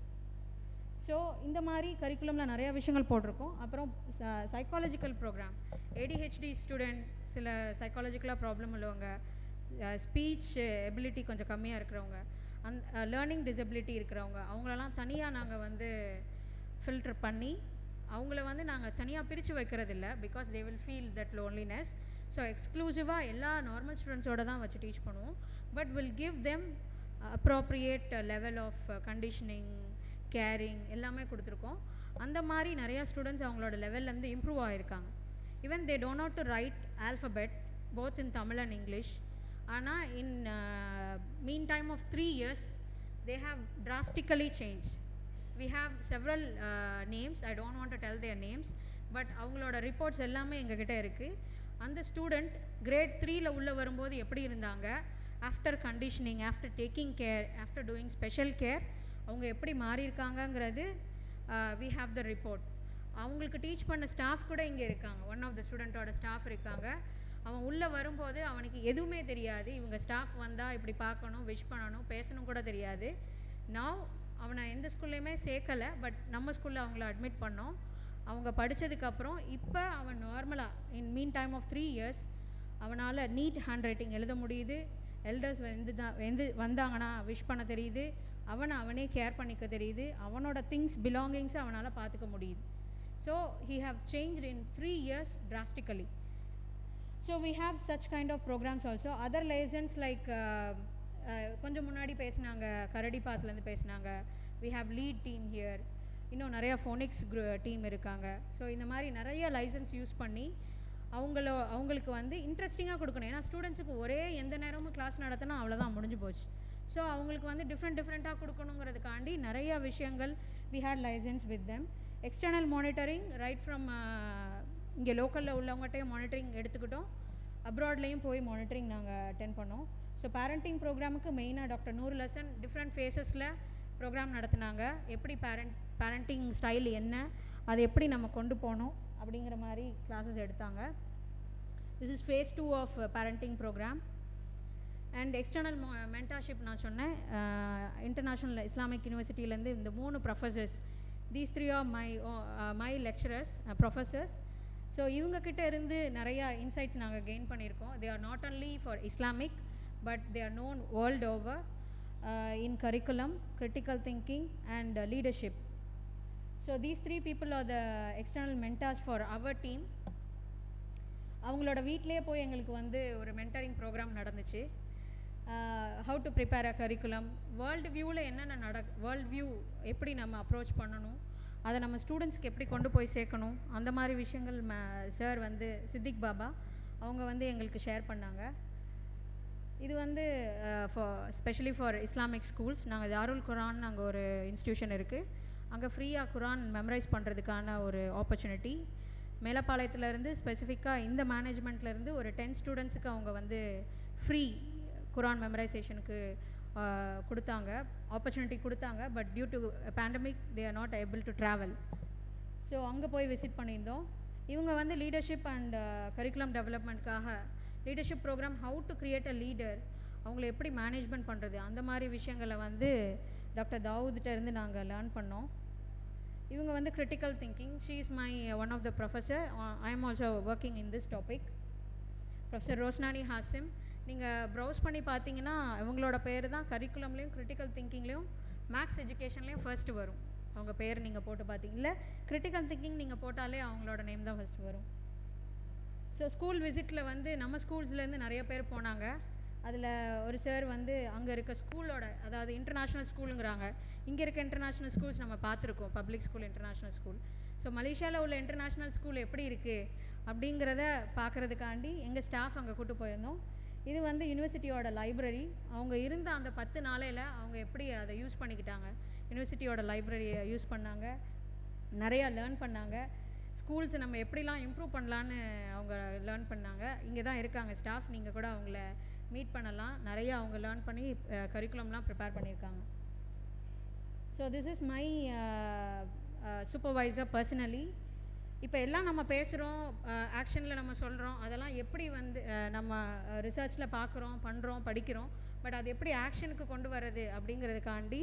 ஸோ இந்த மாதிரி கரிக்குலமில் நிறையா விஷயங்கள் போட்டிருக்கோம். அப்புறம் சைக்காலஜிக்கல் ப்ரோக்ராம், ஏடிஹெச்டி ஸ்டூடெண்ட், சில சைக்காலஜிக்கலாக ப்ராப்ளம் உள்ளவங்க, ஸ்பீச் எபிலிட்டி கொஞ்சம் கம்மியாக இருக்கிறவங்க, லேர்னிங் டிசபிலிட்டி இருக்கிறவங்க, அவங்களெல்லாம் தனியாக நாங்கள் வந்து ஃபில்டர் பண்ணி அவங்கள வந்து நாங்கள் தனியாக பிரித்து வைக்கிறதில்ல. Because they will feel that loneliness. So எக்ஸ்க்ளூசிவாக எல்லா நார்மல் ஸ்டூடெண்ட்ஸோடு தான் வச்சு டீச் பண்ணுவோம். But will give them appropriate level of conditioning, caring எல்லாமே கொடுத்துருக்கோம். அந்த மாதிரி நிறையா ஸ்டூடெண்ட்ஸ் அவங்களோட லெவல்லேருந்து இம்ப்ரூவ் ஆகிருக்காங்க. Even they don't know to write alphabet both in Tamil and English. ஆனால் in mean time of 3 years they have drastically changed. We have several names, I don't want to tell their names, but அவங்களோட reports எல்லாமே எங்ககிட்ட இருக்குது. அந்த student great 3ல் உள்ளே வரும்போது எப்படி இருந்தாங்க, after conditioning, after taking care, after doing special care, அவங்க எப்படி மாறியிருக்காங்கங்கிறது we have the report. அவங்களுக்கு டீச் பண்ண ஸ்டாஃப் கூட இங்கே இருக்காங்க. ஒன் ஆஃப் த ஸ்டூடெண்ட்டோட ஸ்டாஃப் இருக்காங்க. அவன் உள்ளே வரும்போது அவனுக்கு எதுவுமே தெரியாது, இவங்க ஸ்டாஃப் வந்தால் இப்படி பார்க்கணும், விஷ் பண்ணணும், பேசணும் கூட தெரியாது. நவ் அவனை எந்த ஸ்கூல்லையுமே சேர்க்கலை, பட் நம்ம ஸ்கூலில் அவங்கள அட்மிட் பண்ணோம். அவங்க படித்ததுக்கப்புறம் இப்போ அவன் நார்மலாக இன் மீன் டைம் ஆஃப் 3 years அவனால் நீட் ஹேண்ட் ரைட்டிங் எழுத முடியுது. எல்டர்ஸ் வந்தாங்கன்னா விஷ் பண்ண தெரியுது, அவனே கேர் பண்ணிக்க தெரியுது, அவனோட திங்ஸ் பிலாங்கிங்ஸை அவனால் பார்த்துக்க முடியுது. So he have changed in 3 years drastically. So we have such kind of programs also. Other lessons like கொஞ்சம் முன்னாடி பேசினாங்க, கரடிபாத்லேருந்து பேசினாங்க. we have lead team here, இன்னும் நிறையா ஃபோனிக்ஸ் டீம் இருக்காங்க. ஸோ இந்த மாதிரி நிறைய லைசன்ஸ் யூஸ் பண்ணி அவங்களுக்கு வந்து இன்ட்ரெஸ்டிங்காக கொடுக்கணும். ஏன்னா ஸ்டூடெண்ட்ஸுக்கு ஒரே எந்த நேரமும் கிளாஸ் நடத்தினா அவ்வளோதான், முடிஞ்சு போச்சு. ஸோ அவங்களுக்கு வந்து டிஃப்ரெண்ட்டாக கொடுக்கணுங்கிறதுக்காண்டி நிறையா விஷயங்கள் we had license with them. External monitoring right from இங்கே லோக்கலில் உள்ளவங்ககிட்டையும் மானிட்டரிங் எடுத்துக்கிட்டோம், அப்ராட்லேயும் போய் மானிட்டரிங் நாங்கள் அட்டென்ட் பண்ணோம். ஸோ பேரண்டிங் ப்ரோக்ராமுக்கு மெயினாக டாக்டர் நூருல் ஹசன் டிஃப்ரெண்ட் ஃபேஸஸில் ப்ரோக்ராம் நடத்துனாங்க. எப்படி பேரண்டிங் ஸ்டைல் என்ன, அதை எப்படி நம்ம கொண்டு போகணும் அப்படிங்கிற மாதிரி கிளாஸஸ் எடுத்தாங்க. This is phase 2 of parenting program. And external mentorship நான் சொன்னேன், இன்டர்நேஷ்னல் இஸ்லாமிக் யூனிவர்சிட்டியிலேருந்து இந்த 3 professors, these 3 are my lecturers, professors. So இவங்கக்கிட்ட இருந்து நிறையா இன்சைட்ஸ் நாங்கள் கெயின் பண்ணியிருக்கோம். they are not only for Islamic but they are known world over in curriculum, critical thinking and leadership. So these 3 people are the external mentors for our team. அவங்களோட வீட்டிலே போய் எங்களுக்கு வந்து ஒரு மென்டரிங் ப்ரோக்ராம் நடந்துச்சு. how to prepare a curriculum, world வியூவில் என்னென்ன world view எப்படி நம்ம அப்ரோச் பண்ணணும், அதை நம்ம ஸ்டூடெண்ட்ஸ்க்கு எப்படி கொண்டு போய் சேர்க்கணும், அந்த மாதிரி விஷயங்கள் சார் வந்து சித்திக் பாபா அவங்க வந்து எங்களுக்கு ஷேர் பண்ணாங்க. இது வந்து ஸ்பெஷலி ஃபார் இஸ்லாமிக் ஸ்கூல்ஸ். நாங்கள் தாருல் குரான், அங்கே ஒரு இன்ஸ்டியூஷன் இருக்குது, அங்கே ஃப்ரீயாக குரான் மெமரைஸ் பண்ணுறதுக்கான ஒரு ஆப்பர்ச்சுனிட்டி. மேலப்பாளையத்துலேருந்து ஸ்பெசிஃபிக்காக இந்த மேனேஜ்மெண்ட்லேருந்து ஒரு 10 ஸ்டூடெண்ட்ஸுக்கு அவங்க வந்து ஃப்ரீ குரான் மெமரைசேஷனுக்கு கொடுத்தாங்க, ஆப்பர்ச்சுனிட்டி கொடுத்தாங்க. But due to pandemic they are not able to travel. So அங்கே போய் விசிட் பண்ணியிருந்தோம். இவங்க வந்து லீடர்ஷிப் அண்ட் கரிக்குலம் டெவலப்மெண்ட்காக leadership program how to create a leader, அவங்கள எப்படி மேனேஜ்மெண்ட் பண்ணுறது, அந்த மாதிரி விஷயங்களை வந்து டாக்டர் தாவூத்கிட்ட இருந்து நாங்கள் லேர்ன் பண்ணோம். இவங்க வந்து critical thinking. She is my one of the professor. I am also working in this topic. Professor Rosnani Hashim. நீங்கள் ப்ரௌஸ் பண்ணி பார்த்தீங்கன்னா இவங்களோட பேர் தான் கரிக்குலம்லேயும் கிரிட்டிக்கல் திங்கிங்லேயும் மேக்ஸ் எஜுகேஷன்லேயும் ஃபர்ஸ்ட் வரும். அவங்க பேர் நீங்கள் போட்டு பார்த்தீங்க இல்லை, கிரிட்டிக்கல் திங்கிங் நீங்கள் போட்டாலே அவங்களோட நேம் தான் ஃபர்ஸ்ட் வரும். ஸோ ஸ்கூல் விசிட்டில் வந்து நம்ம ஸ்கூல்ஸ்லேருந்து நிறைய பேர் போனாங்க. அதில் ஒரு சார் வந்து அங்கே இருக்க ஸ்கூலோட, அதாவது இன்டர்நேஷ்னல் ஸ்கூலுங்கிறாங்க, இங்கே இருக்க இன்டர்நேஷ்னல் ஸ்கூல்ஸ் நம்ம பார்த்துருக்கோம், public school, international school. So மலேசியாவில் உள்ள இன்டர்நேஷ்னல் ஸ்கூல் எப்படி இருக்குது அப்படிங்கிறத பார்க்குறதுக்காண்டி எங்கள் ஸ்டாஃப் அங்கே கூட்டு போயிருந்தோம். இது வந்து யூனிவர்சிட்டியோட லைப்ரரி. அவங்க இருந்த அந்த 10 நாளையில் அவங்க எப்படி அதை யூஸ் பண்ணிக்கிட்டாங்க, யூனிவர்சிட்டியோட லைப்ரரியை யூஸ் பண்ணாங்க, நிறையா லேர்ன் பண்ணாங்க. ஸ்கூல்ஸை நம்ம எப்படிலாம் இம்ப்ரூவ் பண்ணலான்னு அவங்க லேர்ன் பண்ணாங்க. இங்கே தான் இருக்காங்க ஸ்டாஃப், நீங்கள் கூட அவங்கள மீட் பண்ணலாம். நிறையா அவங்க லேர்ன் பண்ணி கரிக்குலம்லாம் ப்ரிப்பேர் பண்ணியிருக்காங்க. So this is my supervisor personally. இப்போ எல்லாம் நம்ம பேசுகிறோம், ஆக்ஷனில் நம்ம சொல்கிறோம், அதெல்லாம் எப்படி வந்து நம்ம ரிசர்ச்சில் பார்க்குறோம், பண்ணுறோம், படிக்கிறோம். பட் அது எப்படி ஆக்ஷனுக்கு கொண்டு வர்றது அப்படிங்கிறதுக்காண்டி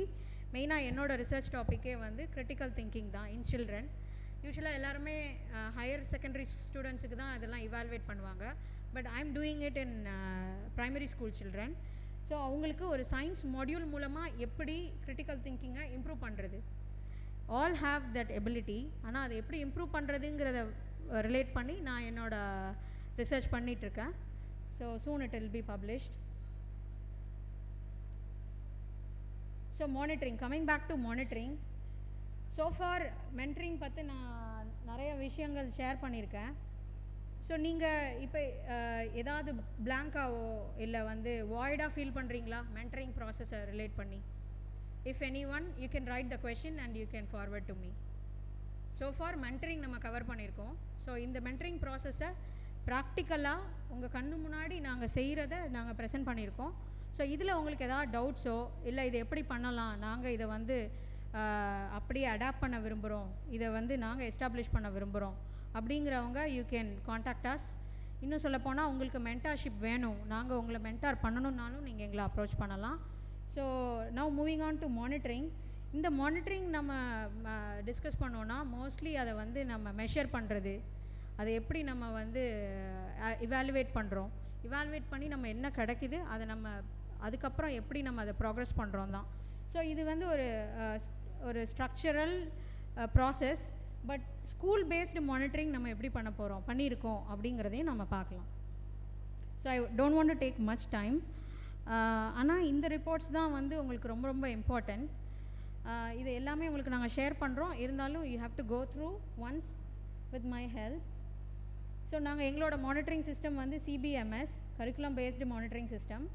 மெயினாக என்னோட ரிசர்ச் டாப்பிக்கே வந்து கிரிட்டிக்கல் திங்கிங் தான் இன் சில்ட்ரன். யூஸ்வலாக எல்லாருமே ஹையர் செகண்டரி ஸ்டூடெண்ட்ஸுக்கு தான் இதெல்லாம் இவால்வேட் பண்ணுவாங்க. But I am doing it in primary school children. So அவங்களுக்கு ஒரு சயின்ஸ் மாடியூல் மூலமாக எப்படி கிரிட்டிக்கல் திங்கிங்கை இம்ப்ரூவ் பண்ணுறது, ஆல் ஹாவ் தட் எபிலிட்டி. ஆனால் அதை எப்படி இம்ப்ரூவ் பண்ணுறதுங்கிறத ரிலேட் பண்ணி நான் என்னோடய ரிசர்ச் பண்ணிகிட்ருக்கேன். So soon it will be published. So monitoring, coming back to monitoring. So for mentoring பற்றி நான் நிறைய விஷயங்கள் ஷேர் பண்ணியிருக்கேன். ஸோ நீங்கள் இப்போ ஏதாவது பிளாங்காவோ இல்லை வந்து வாய்டாக ஃபீல் பண்ணுறீங்களா மென்டரிங் ப்ராசஸை ரிலேட் பண்ணி? If any one you can right the question and you can forward to me. So for mentoring நம்ம கவர் பண்ணியிருக்கோம். ஸோ இந்த மென்டரிங் ப்ராசஸை ப்ராக்டிக்கலாக உங்கள் கண்ணு முன்னாடி நாங்கள் செய்கிறத நாங்கள் ப்ரெசென்ட் பண்ணியிருக்கோம். ஸோ இதில் உங்களுக்கு எதாவது டவுட்ஸோ இல்லை இதை எப்படி பண்ணலாம், நாங்கள் இதை வந்து அப்படியே அடாப்ட் பண்ண விரும்புகிறோம், இதை வந்து நாங்கள் எஸ்டாப்ளிஷ் பண்ண விரும்புகிறோம் அப்படிங்கிறவங்க யூ கேன் காண்டாக்ட் அஸ். இன்னும் சொல்லப்போனால் உங்களுக்கு மென்டார்ஷிப் வேணும், நாங்கள் உங்களை மென்டார் பண்ணணுன்னாலும் நீங்கள் எங்களை அப்ரோச் பண்ணலாம். So now moving on to monitoring. இந்த மானிட்டரிங் நம்ம டிஸ்கஸ் பண்ணோன்னா மோஸ்ட்லி அதை வந்து நம்ம மெஷர் பண்ணுறது, அதை எப்படி நம்ம வந்து இவாலுவேட் பண்ணுறோம், இவாலுவேட் பண்ணி நம்ம என்ன கிடைக்குது அதை நம்ம அதுக்கப்புறம் எப்படி நம்ம அதை ப்ராக்ரெஸ் பண்ணுறோம் தான். ஸோ இது வந்து ஒரு structural process. But school based monitoring நம்ம எப்படி பண்ண போகிறோம், பண்ணியிருக்கோம் அப்படிங்கிறதையும் நம்ம பார்க்கலாம். So I don't want to take much time. ஆனால் இந்த ரிப்போர்ட்ஸ் தான் வந்து உங்களுக்கு ரொம்ப ரொம்ப இம்பார்ட்டண்ட். இது எல்லாமே உங்களுக்கு நாங்கள் ஷேர் பண்ணுறோம், இருந்தாலும் you have to go through once with my help. So நாங்கள் எங்களோட மானிட்டரிங் சிஸ்டம் வந்து CBMS, curriculum based monitoring system.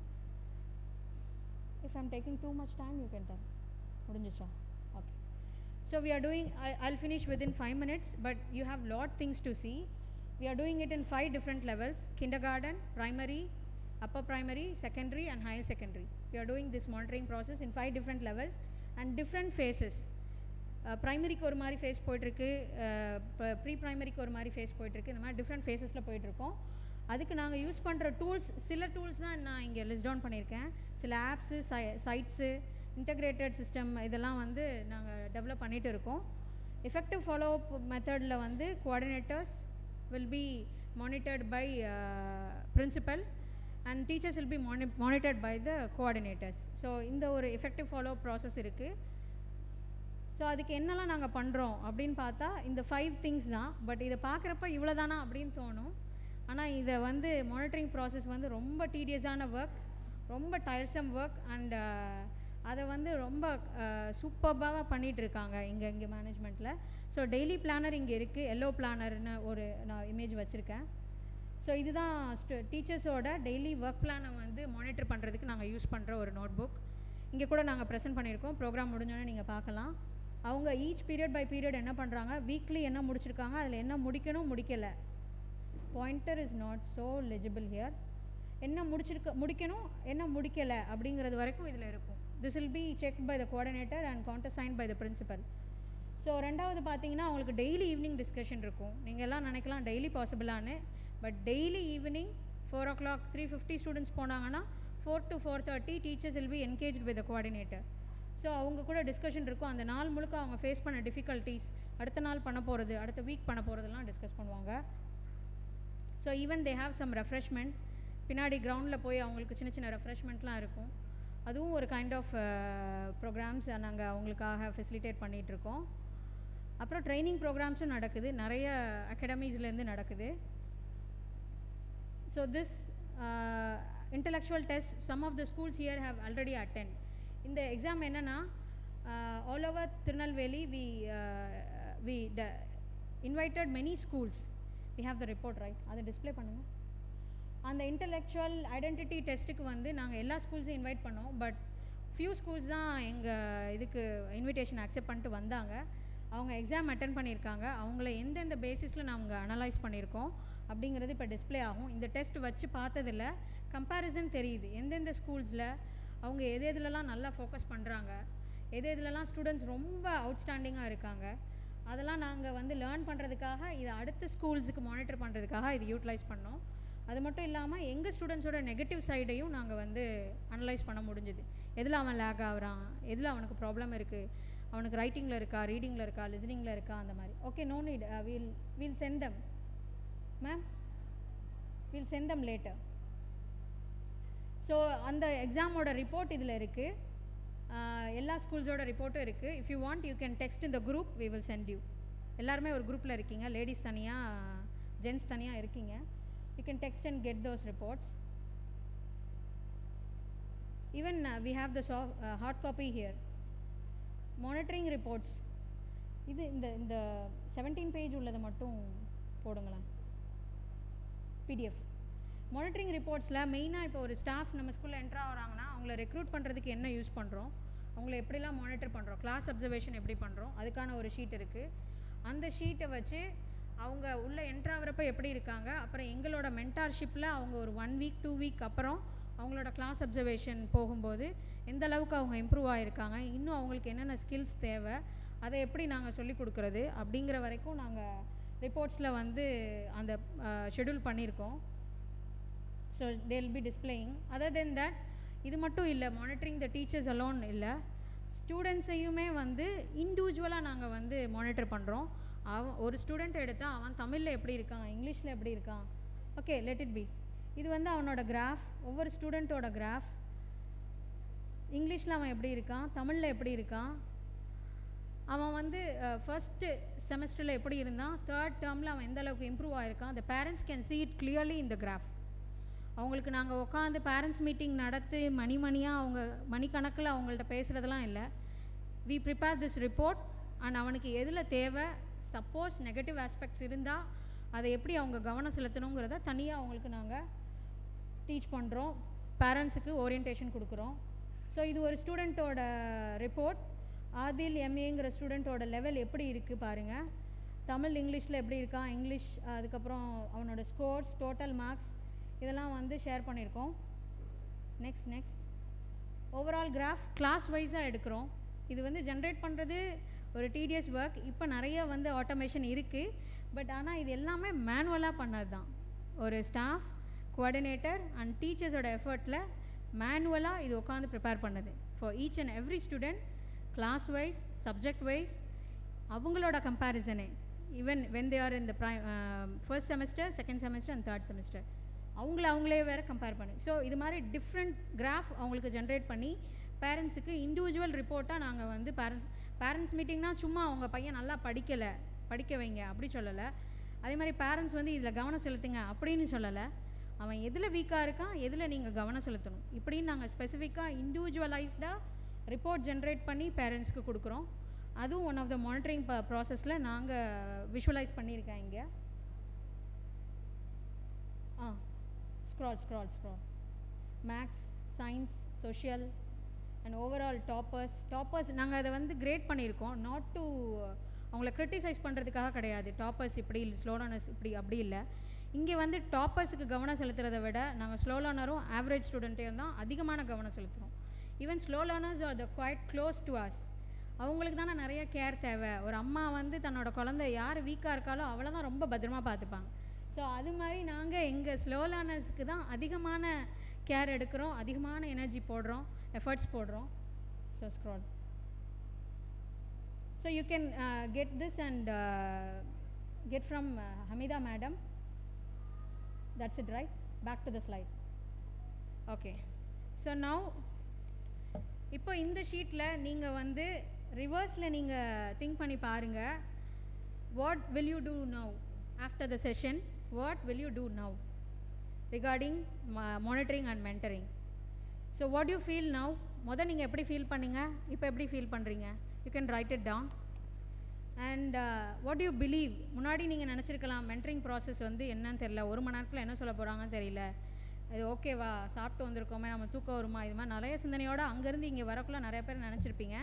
If I'm taking too much time you can tell. முடிஞ்சிச்சா? Okay. So we are doing, I'll finish within 5 minutes, but you have lot things to see. We are doing it in 5 different levels: kindergarten, primary, upper primary, secondary and higher secondary. We are doing this monitoring process in 5 different levels and different phases. ப்ரைமரிக்கு ஒரு மாதிரி face போயிட்டுருக்கு, pre ப்ரைமரிக்கு ஒரு மாதிரி face போயிட்டுருக்கு. இந்த மாதிரி different ஃபேஸஸில் போயிட்டுருக்கோம். அதுக்கு நாங்கள் யூஸ் பண்ணுற டூல்ஸ், சில டூல்ஸ் தான் நான் இங்கே லிஸ்ட் டவுன் பண்ணியிருக்கேன். சில ஆப்ஸு, சைட்ஸு, இன்டகிரேட்டட் சிஸ்டம் இதெல்லாம் வந்து நாங்கள் டெவலப் பண்ணிகிட்டு இருக்கோம். எஃபெக்டிவ் ஃபாலோ அப் மெத்தடில் வந்து coordinators will be monitored by principal and teachers will be monitored by the coordinators. So இந்த ஒரு எஃபெக்டிவ் ஃபாலோ அப் ப்ராசஸ் இருக்குது. ஸோ அதுக்கு என்னெல்லாம் நாங்கள் பண்ணுறோம் அப்படின்னு பார்த்தா இந்த 5 திங்ஸ் தான். பட் இதை பார்க்குறப்ப இவ்வளோ தானா அப்படின்னு தோணும். ஆனால் இதை வந்து மானிட்டரிங் ப்ராசஸ் வந்து ரொம்ப டீடியஸான ஒர்க், ரொம்ப டயர்சம் ஒர்க் அண்ட் அதை வந்து ரொம்ப சூப்பர்பாக பண்ணிகிட்ருக்காங்க இங்கே மேனேஜ்மெண்ட்டில். ஸோ டெய்லி பிளானர் இங்கே இருக்குது, எல்லோ பிளானர்னு ஒரு நான் இமேஜ் வச்சுருக்கேன். ஸோ இதுதான் டீச்சர்ஸோட டெய்லி ஒர்க் பிளானை வந்து மானிட்டர் பண்ணுறதுக்கு நாங்கள் யூஸ் பண்ணுற ஒரு நோட் புக். இங்கே கூட நாங்கள் ப்ரெசென்ட் பண்ணியிருக்கோம். ப்ரோக்ராம் முடிஞ்சோன்னே நீங்கள் பார்க்கலாம். அவங்க ஈச் பீரியட் பை பீரியட் என்ன பண்ணுறாங்க, வீக்லி என்ன முடிச்சிருக்காங்க, அதில் என்ன முடிக்கணும் முடிக்கலை. Pointer is not so legible here. என்ன முடிக்கணும் என்ன முடிக்கலை அப்படிங்கிறது வரைக்கும் இதில் இருக்கும். This will be check by the coordinator and countersigned by the principal. So ரெண்டாவது பார்த்தீங்கன்னா அவங்களுக்கு டெய்லி ஈவினிங் டிஸ்கஷன் இருக்கும். நீங்கள் எல்லாம் நினைக்கலாம் டெய்லி பாசிபிளானு, but daily evening 4 o'clock 350 students போனாங்கன்னா 4 to 4:30 teachers will be engaged with the coordinator. So அவங்க கூட டிஸ்கஷன் இருக்கும். அந்த நாள் முழுக்க அவங்க ஃபேஸ் பண்ண டிஃபிகல்ட்டிஸ், அடுத்த நாள் பண்ண போகிறது, அடுத்த வீக் பண்ண போகிறதெல்லாம் டிஸ்கஸ் பண்ணுவாங்க. So even they have some refreshment. பின்னாடி கிரவுண்டில் போய் அவங்களுக்கு சின்ன சின்ன ரெஃப்ரெஷ்மெண்ட்லாம் இருக்கும். அதுவும் ஒரு கைண்ட் ஆஃப் ப்ரோக்ராம்ஸ் நாங்கள் அவங்களுக்காக ஃபெசிலிட்டேட் பண்ணிகிட்ருக்கோம். அப்புறம் ட்ரைனிங் ப்ரோக்ராம்ஸும் நடக்குது, நிறைய அகாடமிஸ்லேருந்து நடக்குது. So this intellectual test some of the schools here have already attend. இந்த எக்ஸாம் என்னென்னா all over Tirunelveli we invited many schools. We have the report right, அதை டிஸ்பிளே பண்ணுங்கள். அந்த இன்டலெக்சுவல் ஐடென்டிட்டி டெஸ்ட்டுக்கு வந்து நாங்கள் எல்லா ஸ்கூல்ஸையும் இன்வைட் பண்ணோம். பட் ஃபியூ ஸ்கூல்ஸ் தான் எங்கள் இதுக்கு இன்விடேஷன் அக்செப்ட் பண்ணிட்டு வந்தாங்க. அவங்க எக்ஸாம் அட்டன் பண்ணியிருக்காங்க. அவங்கள எந்தெந்த பேசிஸில் நாங்கள் அனலைஸ் பண்ணியிருக்கோம் அப்படிங்கிறது இப்போ டிஸ்பிளே ஆகும். இந்த டெஸ்ட் வச்சு பார்த்ததில் கம்பேரிசன் தெரியுது. எந்தெந்த ஸ்கூல்ஸில் அவங்க எது எதுலலாம் நல்லா ஃபோக்கஸ் பண்ணுறாங்க, எது எதுலலாம் ஸ்டூடெண்ட்ஸ் ரொம்ப அவுட்ஸ்டாண்டிங்காக இருக்காங்க, அதெல்லாம் நாங்கள் வந்து லேர்ன் பண்ணுறதுக்காக இதை அடுத்த ஸ்கூல்ஸுக்கு மானிட்டர் பண்ணுறதுக்காக இது யூட்டிலைஸ் பண்ணோம். அது மட்டும் இல்லாமல் எங்கள் ஸ்டூடெண்ட்ஸோட நெகட்டிவ் சைடையும் நாங்கள் வந்து அனலைஸ் பண்ண முடிஞ்சுது. எதில் அவன் லேக் ஆகுறான், எதில் அவனுக்கு ப்ராப்ளம் இருக்குது, அவனுக்கு ரைட்டிங்கில் இருக்கா, ரீடிங்கில் இருக்கா, லிசனிங்கில் இருக்கா, அந்த மாதிரி. Okay, no need, we'll send them ma'am, we'll send them later. So அந்த எக்ஸாமோட ரிப்போர்ட் இதில் இருக்குது. எல்லா ஸ்கூல்ஸோட ரிப்போர்ட்டும் இருக்குது. If you want you can text in the group, we will send you. எல்லாருமே ஒரு குரூப்பில் இருக்கீங்க, லேடிஸ் தனியாக ஜென்ட்ஸ் தனியாக இருக்கீங்க. You can text and get those reports. Even we have the hard copy here. Monitoring reports. இது இந்த 17 page உள்ளதை மட்டும் போடுங்களேன் PDF. மானிட்டரிங் ரிப்போர்ட்ஸில் மெயினாக இப்போ ஒரு ஸ்டாஃப் நம்ம ஸ்கூலில் என்ட்ரு ஆகிறாங்கன்னா அவங்கள ரெக்ரூட் பண்ணுறதுக்கு என்ன யூஸ் பண்ணுறோம், அவங்கள எப்படிலாம் மானிட்டர் பண்ணுறோம், கிளாஸ் அப்சர்வேஷன் எப்படி பண்ணுறோம், அதுக்கான ஒரு ஷீட் இருக்குது. அந்த ஷீட்டை வச்சு அவங்க உள்ளே என்ட்ராகிறப்ப எப்படி இருக்காங்க, அப்புறம் எங்களோட மென்டார்ஷிப்பில் அவங்க ஒரு 1 week 2 week அப்புறம் அவங்களோட கிளாஸ் அப்சர்வேஷன் போகும்போது எந்த அளவுக்கு அவங்க இம்ப்ரூவ் ஆகிருக்காங்க, இன்னும் அவங்களுக்கு என்னென்ன ஸ்கில்ஸ் தேவை, அதை எப்படி நாங்கள் சொல்லிக் கொடுக்குறது அப்படிங்கிற வரைக்கும் நாங்கள் ரிப்போர்ட்ஸில் வந்து அந்த ஷெடியூல் பண்ணியிருக்கோம். So they will be displaying. Other then that இது மட்டும் இல்லை, மானிட்டரிங் த டீச்சர்ஸ் அலோன் இல்லை, ஸ்டூடெண்ட்ஸையுமே வந்து இண்டிவிஜுவலாக நாங்கள் வந்து மானிட்டர் பண்ணுறோம். அவன் ஒரு ஸ்டூடெண்ட் எடுத்தால் அவன் தமிழில் எப்படி இருக்கான், இங்கிலீஷில் எப்படி இருக்கான், ஓகே லெட் இட் பி. இது வந்து அவனோட கிராஃப், ஒவ்வொரு ஸ்டூடெண்ட்டோட கிராஃப். இங்கிலீஷில் அவன் எப்படி இருக்கான், தமிழில் எப்படி இருக்கான், அவன் வந்து ஃபஸ்ட்டு செமஸ்டரில் எப்படி இருந்தான், தேர்ட் டேர்மில் அவன் எந்த அளவுக்கு இம்ப்ரூவ் ஆகிருக்கான். The parents can see it clearly in the graph. அவங்களுக்கு நாங்கள் உட்காந்து பேரண்ட்ஸ் மீட்டிங் நடத்தி மணியாக அவங்க மணிக்கணக்கில் அவங்கள்ட்ட பேசுகிறதெல்லாம் இல்லை. We prepare this report and அவனுக்கு எதில் தேவை, சப்போஸ் நெகட்டிவ் ஆஸ்பெக்ட்ஸ் இருந்தால் அதை எப்படி அவங்க கவனம் செலுத்தணுங்கிறத தனியாக அவங்களுக்கு நாங்கள் டீச் பண்ணுறோம், பேரண்ட்ஸுக்கு ஓரியன்டேஷன் கொடுக்குறோம். ஸோ இது ஒரு ஸ்டூடெண்ட்டோட ரிப்போர்ட். ஆதில் எம்ஏங்கிற ஸ்டூடெண்ட்டோட லெவல் எப்படி இருக்குது பாருங்கள். தமிழ் இங்கிலீஷில் எப்படி இருக்கான், இங்கிலீஷ், அதுக்கப்புறம் அவனோட ஸ்கோர்ஸ், டோட்டல் மார்க்ஸ், இதெல்லாம் வந்து ஷேர் பண்ணியிருக்கோம். நெக்ஸ்ட் ஓவரால் கிராஃப் கிளாஸ் வைஸாக எடுக்கிறோம். இது வந்து ஜென்ரேட் பண்ணுறது ஒரு டிடிஎஸ் ஒர்க். இப்போ நிறைய வந்து ஆட்டோமேஷன் இருக்குது, பட் ஆனால் இது எல்லாமே மேனுவலாக பண்ணது தான். ஒரு ஸ்டாஃப், கோஆர்டினேட்டர் அண்ட் டீச்சர்ஸோட எஃபர்ட்டில் மேனுவலாக இது உட்காந்து ப்ரிப்பேர் பண்ணது for each and every student, class wise, subject wise, அவங்களோட கம்பேரிசனே. Even when they are in the first semester, second semester and third semester, அவங்களே வேறு கம்பேர் பண்ணி. ஸோ இது மாதிரி டிஃப்ரெண்ட் கிராஃப் அவங்களுக்கு ஜென்ரேட் பண்ணி பேரண்ட்ஸுக்கு இண்டிவிஜுவல் ரிப்போர்ட்டாக நாங்கள் வந்து பேரண்ட்ஸ் மீட்டிங்னால் சும்மா அவங்க பையன் நல்லா படிக்க வைங்க அப்படி சொல்லலை. அதே மாதிரி பேரண்ட்ஸ் வந்து இதில் கவனம் செலுத்துங்க அப்படின்னு சொல்லலை. அவன் எதில் வீக்காக இருக்கான், எதில் நீங்கள் கவனம் செலுத்தணும், இப்படின்னு நாங்கள் ஸ்பெசிஃபிக்காக இண்டிவிஜுவலைஸ்டாக ரிப்போர்ட் ஜென்ரேட் பண்ணி பேரண்ட்ஸ்க்கு கொடுக்குறோம். அதுவும் ஒன் ஆஃப் த மானிட்டரிங் ப்ராசஸில் நாங்கள் விஷுவலைஸ் பண்ணியிருக்கேன் இங்கே. Scroll maths, science, social and overall toppers நாங்கள் அதை வந்து கிரேட் பண்ணியிருக்கோம். நாட் டு அவங்கள க்ரிட்டிசைஸ் பண்ணுறதுக்காக கிடையாது. டாப்பர்ஸ் இப்படி, ஸ்லோடானஸ் இப்படி, அப்படி இல்லை. இங்கே வந்து டாப்பர்ஸுக்கு கவனம் செலுத்துறதை விட நாங்கள் ஸ்லோ லேர்னரும் ஆவரேஜ் ஸ்டூடெண்ட்டையும் தான் அதிகமான கவனம் செலுத்துகிறோம். Even slow learners are the quite close to us. அவங்களுக்கு தானே நிறைய கேர் தேவை. ஒரு அம்மா வந்து தன்னோட குழந்தை யார் வீக்காக இருக்காலோ அவளை தான் ரொம்ப பத்திரமா பார்த்துப்பாங்க. ஸோ அது மாதிரி நாங்கள் எங்கள் ஸ்லோ லேர்னர்ஸ்க்கு தான் அதிகமான கேர் எடுக்கிறோம், அதிகமான எனர்ஜி போடுறோம், எஃபர்ட்ஸ் போடுறோம். So scroll. So you can get this and get from Hamida madam. That's it, right? Back to the slide. Okay. So now இப்போ இந்த ஷீட்டில் நீங்கள் வந்து ரிவர்ஸில் நீங்கள் திங்க் பண்ணி பாருங்கள். What will you do now after the session? What will you do now regarding monitoring and mentoring? So what you feel now? முதல் நீங்கள் எப்படி ஃபீல் பண்ணீங்க, இப்போ எப்படி ஃபீல் பண்ணுறீங்க? You can write it down. And what you believe? முன்னாடி நீங்கள் நினச்சிருக்கலாம் mentoring process வந்து என்னன்னு தெரியல, 1 மணி நேரத்தில் என்ன சொல்ல போகிறாங்கன்னு தெரியல, இது ஓகேவா, சாப்பிட்டு வந்திருக்கோமே, நம்ம தூக்கம் வருமா, இது மாதிரி நிறைய சிந்தனையோடு அங்கேருந்து இங்கே வரக்குள்ளே நிறைய பேர் நினச்சிருப்பீங்க.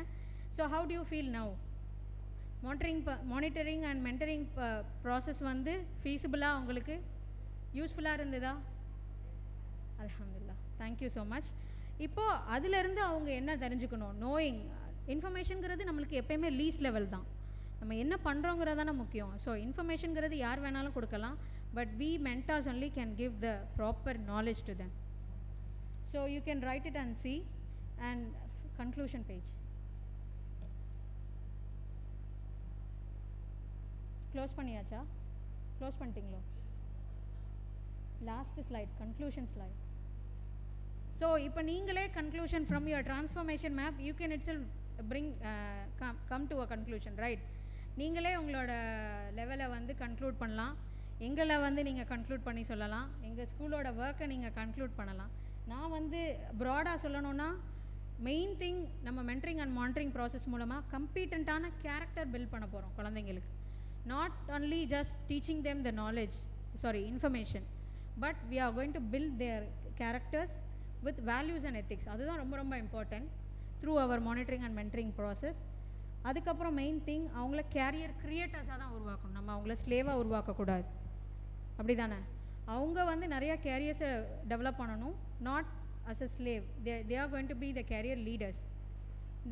So how do you feel now? Monitoring and mentoring process வந்து ஃபீஸிபிளாக உங்களுக்கு யூஸ்ஃபுல்லாக இருந்ததா? அல்ஹம்துலில்லாஹ், தேங்க்யூ ஸோ மச். இப்போது அதிலேருந்து அவங்க என்ன தெரிஞ்சுக்கணும்? நோயிங் இன்ஃபர்மேஷனுங்கிறது நம்மளுக்கு எப்போயுமே லீஸ்ட் லெவல் தான். நம்ம என்ன பண்ணுறோங்கிறது தானே முக்கியம். ஸோ இன்ஃபர்மேஷனுங்கிறது யார் வேணாலும் கொடுக்கலாம், but we mentors only can give the proper knowledge to them. So you can write it and see. And conclusion page. Close பண்ணியாச்சா? க்ளோஸ் பண்ணிட்டீங்களோ? Last slide, conclusion slide. So இப்போ நீங்களே conclusion from your transformation map you can itself bring come to a conclusion, right? நீங்களே உங்களோட லெவலை வந்து conclude பண்ணலாம். எங்களை வந்து நீங்கள் கன்க்ளூட் பண்ணி சொல்லலாம். எங்கள் ஸ்கூலோட ஒர்க்கை நீங்கள் கன்க்ளூட் பண்ணலாம். நான் வந்து ப்ராடாக சொல்லணுன்னா மெயின் திங், நம்ம மென்டரிங் அண்ட் மானிட்டரிங் ப்ராசஸ் மூலமாக கம்பீட்டண்ட்டான கேரக்டர் பில்ட் பண்ண போகிறோம் குழந்தைங்களுக்கு. Not only just teaching them the knowledge, information, but we are going to build their characters with values and ethics. அதுதான் ரொம்ப ரொம்ப important through our monitoring and mentoring process. அதுக்கப்புறம் main thing, அவங்கள career க்ரியேட்டர்ஸாக தான் உருவாக்கணும். நம்ம அவங்கள ஸ்லேவாக உருவாக்கக்கூடாது, அப்படி தானே? அவங்க வந்து நிறையா கேரியர்ஸை டெவலப் பண்ணணும், not as a slave. They are going to be the career leaders.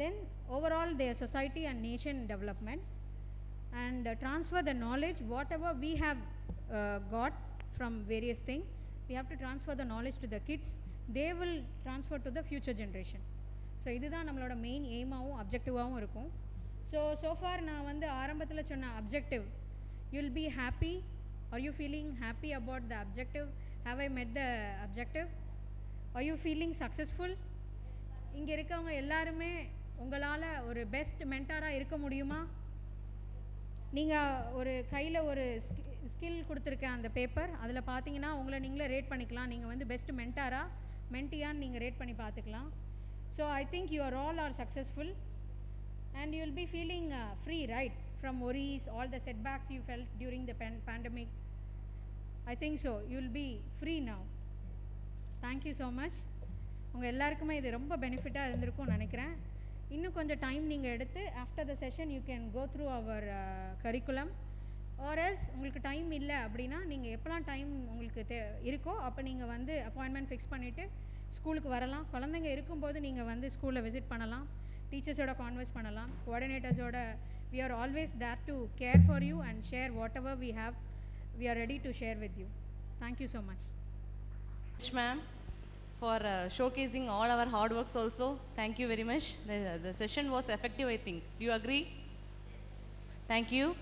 Then overall their society and nation development and transfer the knowledge whatever we have got from various things. We have to transfer the knowledge to the kids. They will transfer to the future generation. So இதுதான் நம்மளோட main எய்மாகவும் அப்ஜெக்டிவாகவும் இருக்கும். So for நான் வந்து ஆரம்பத்தில் சொன்ன objective, you'll be happy. Are you feeling happy about the objective? Have I met the objective? Are you feeling successful? இங்கே இருக்கவங்க எல்லாருமே உங்களால் ஒரு பெஸ்ட் மென்டாராக இருக்க முடியுமா? நீங்கள் ஒரு கையில் ஒரு ஸ்கில் கொடுத்துருக்கேன், அந்த பேப்பர், அதில் பார்த்தீங்கன்னா உங்களை நீங்களே ரேட் பண்ணிக்கலாம். நீங்கள் வந்து பெஸ்ட் மென்டாரா மென்டியான்னு நீங்கள் ரேட் பண்ணி பார்த்துக்கலாம். So I think you are all R successful and you will be feeling free, right, from worries, all the setbacks you felt during the pandemic. I think so, you will be free now. Thank you so much. உங்கள் எல்லாருக்குமே இது ரொம்ப பெனிஃபிட்டாக இருந்திருக்கும்னு நினைக்கிறேன். இன்னும் கொஞ்சம் time நீங்கள் எடுத்து after the session you can go through our curriculum. Or else உங்களுக்கு டைம் இல்லை அப்படின்னா நீங்கள் எப்போலாம் டைம் உங்களுக்கு இருக்கோ அப்போ நீங்கள் வந்து அப்பாயின்மெண்ட் ஃபிக்ஸ் பண்ணிவிட்டு ஸ்கூலுக்கு வரலாம். குழந்தைங்க இருக்கும்போது நீங்கள் வந்து ஸ்கூலில் விசிட் பண்ணலாம், டீச்சர்ஸோட கான்வர்ஸ் பண்ணலாம், கோஆர்டினேட்டர்ஸோட. we are always there to care for you and share whatever we have. We are ready to share with you. Thank you so much. Ma'am, for showcasing all our hard works also. Thank you very much. The session was effective, I think. Do you agree? Thank you.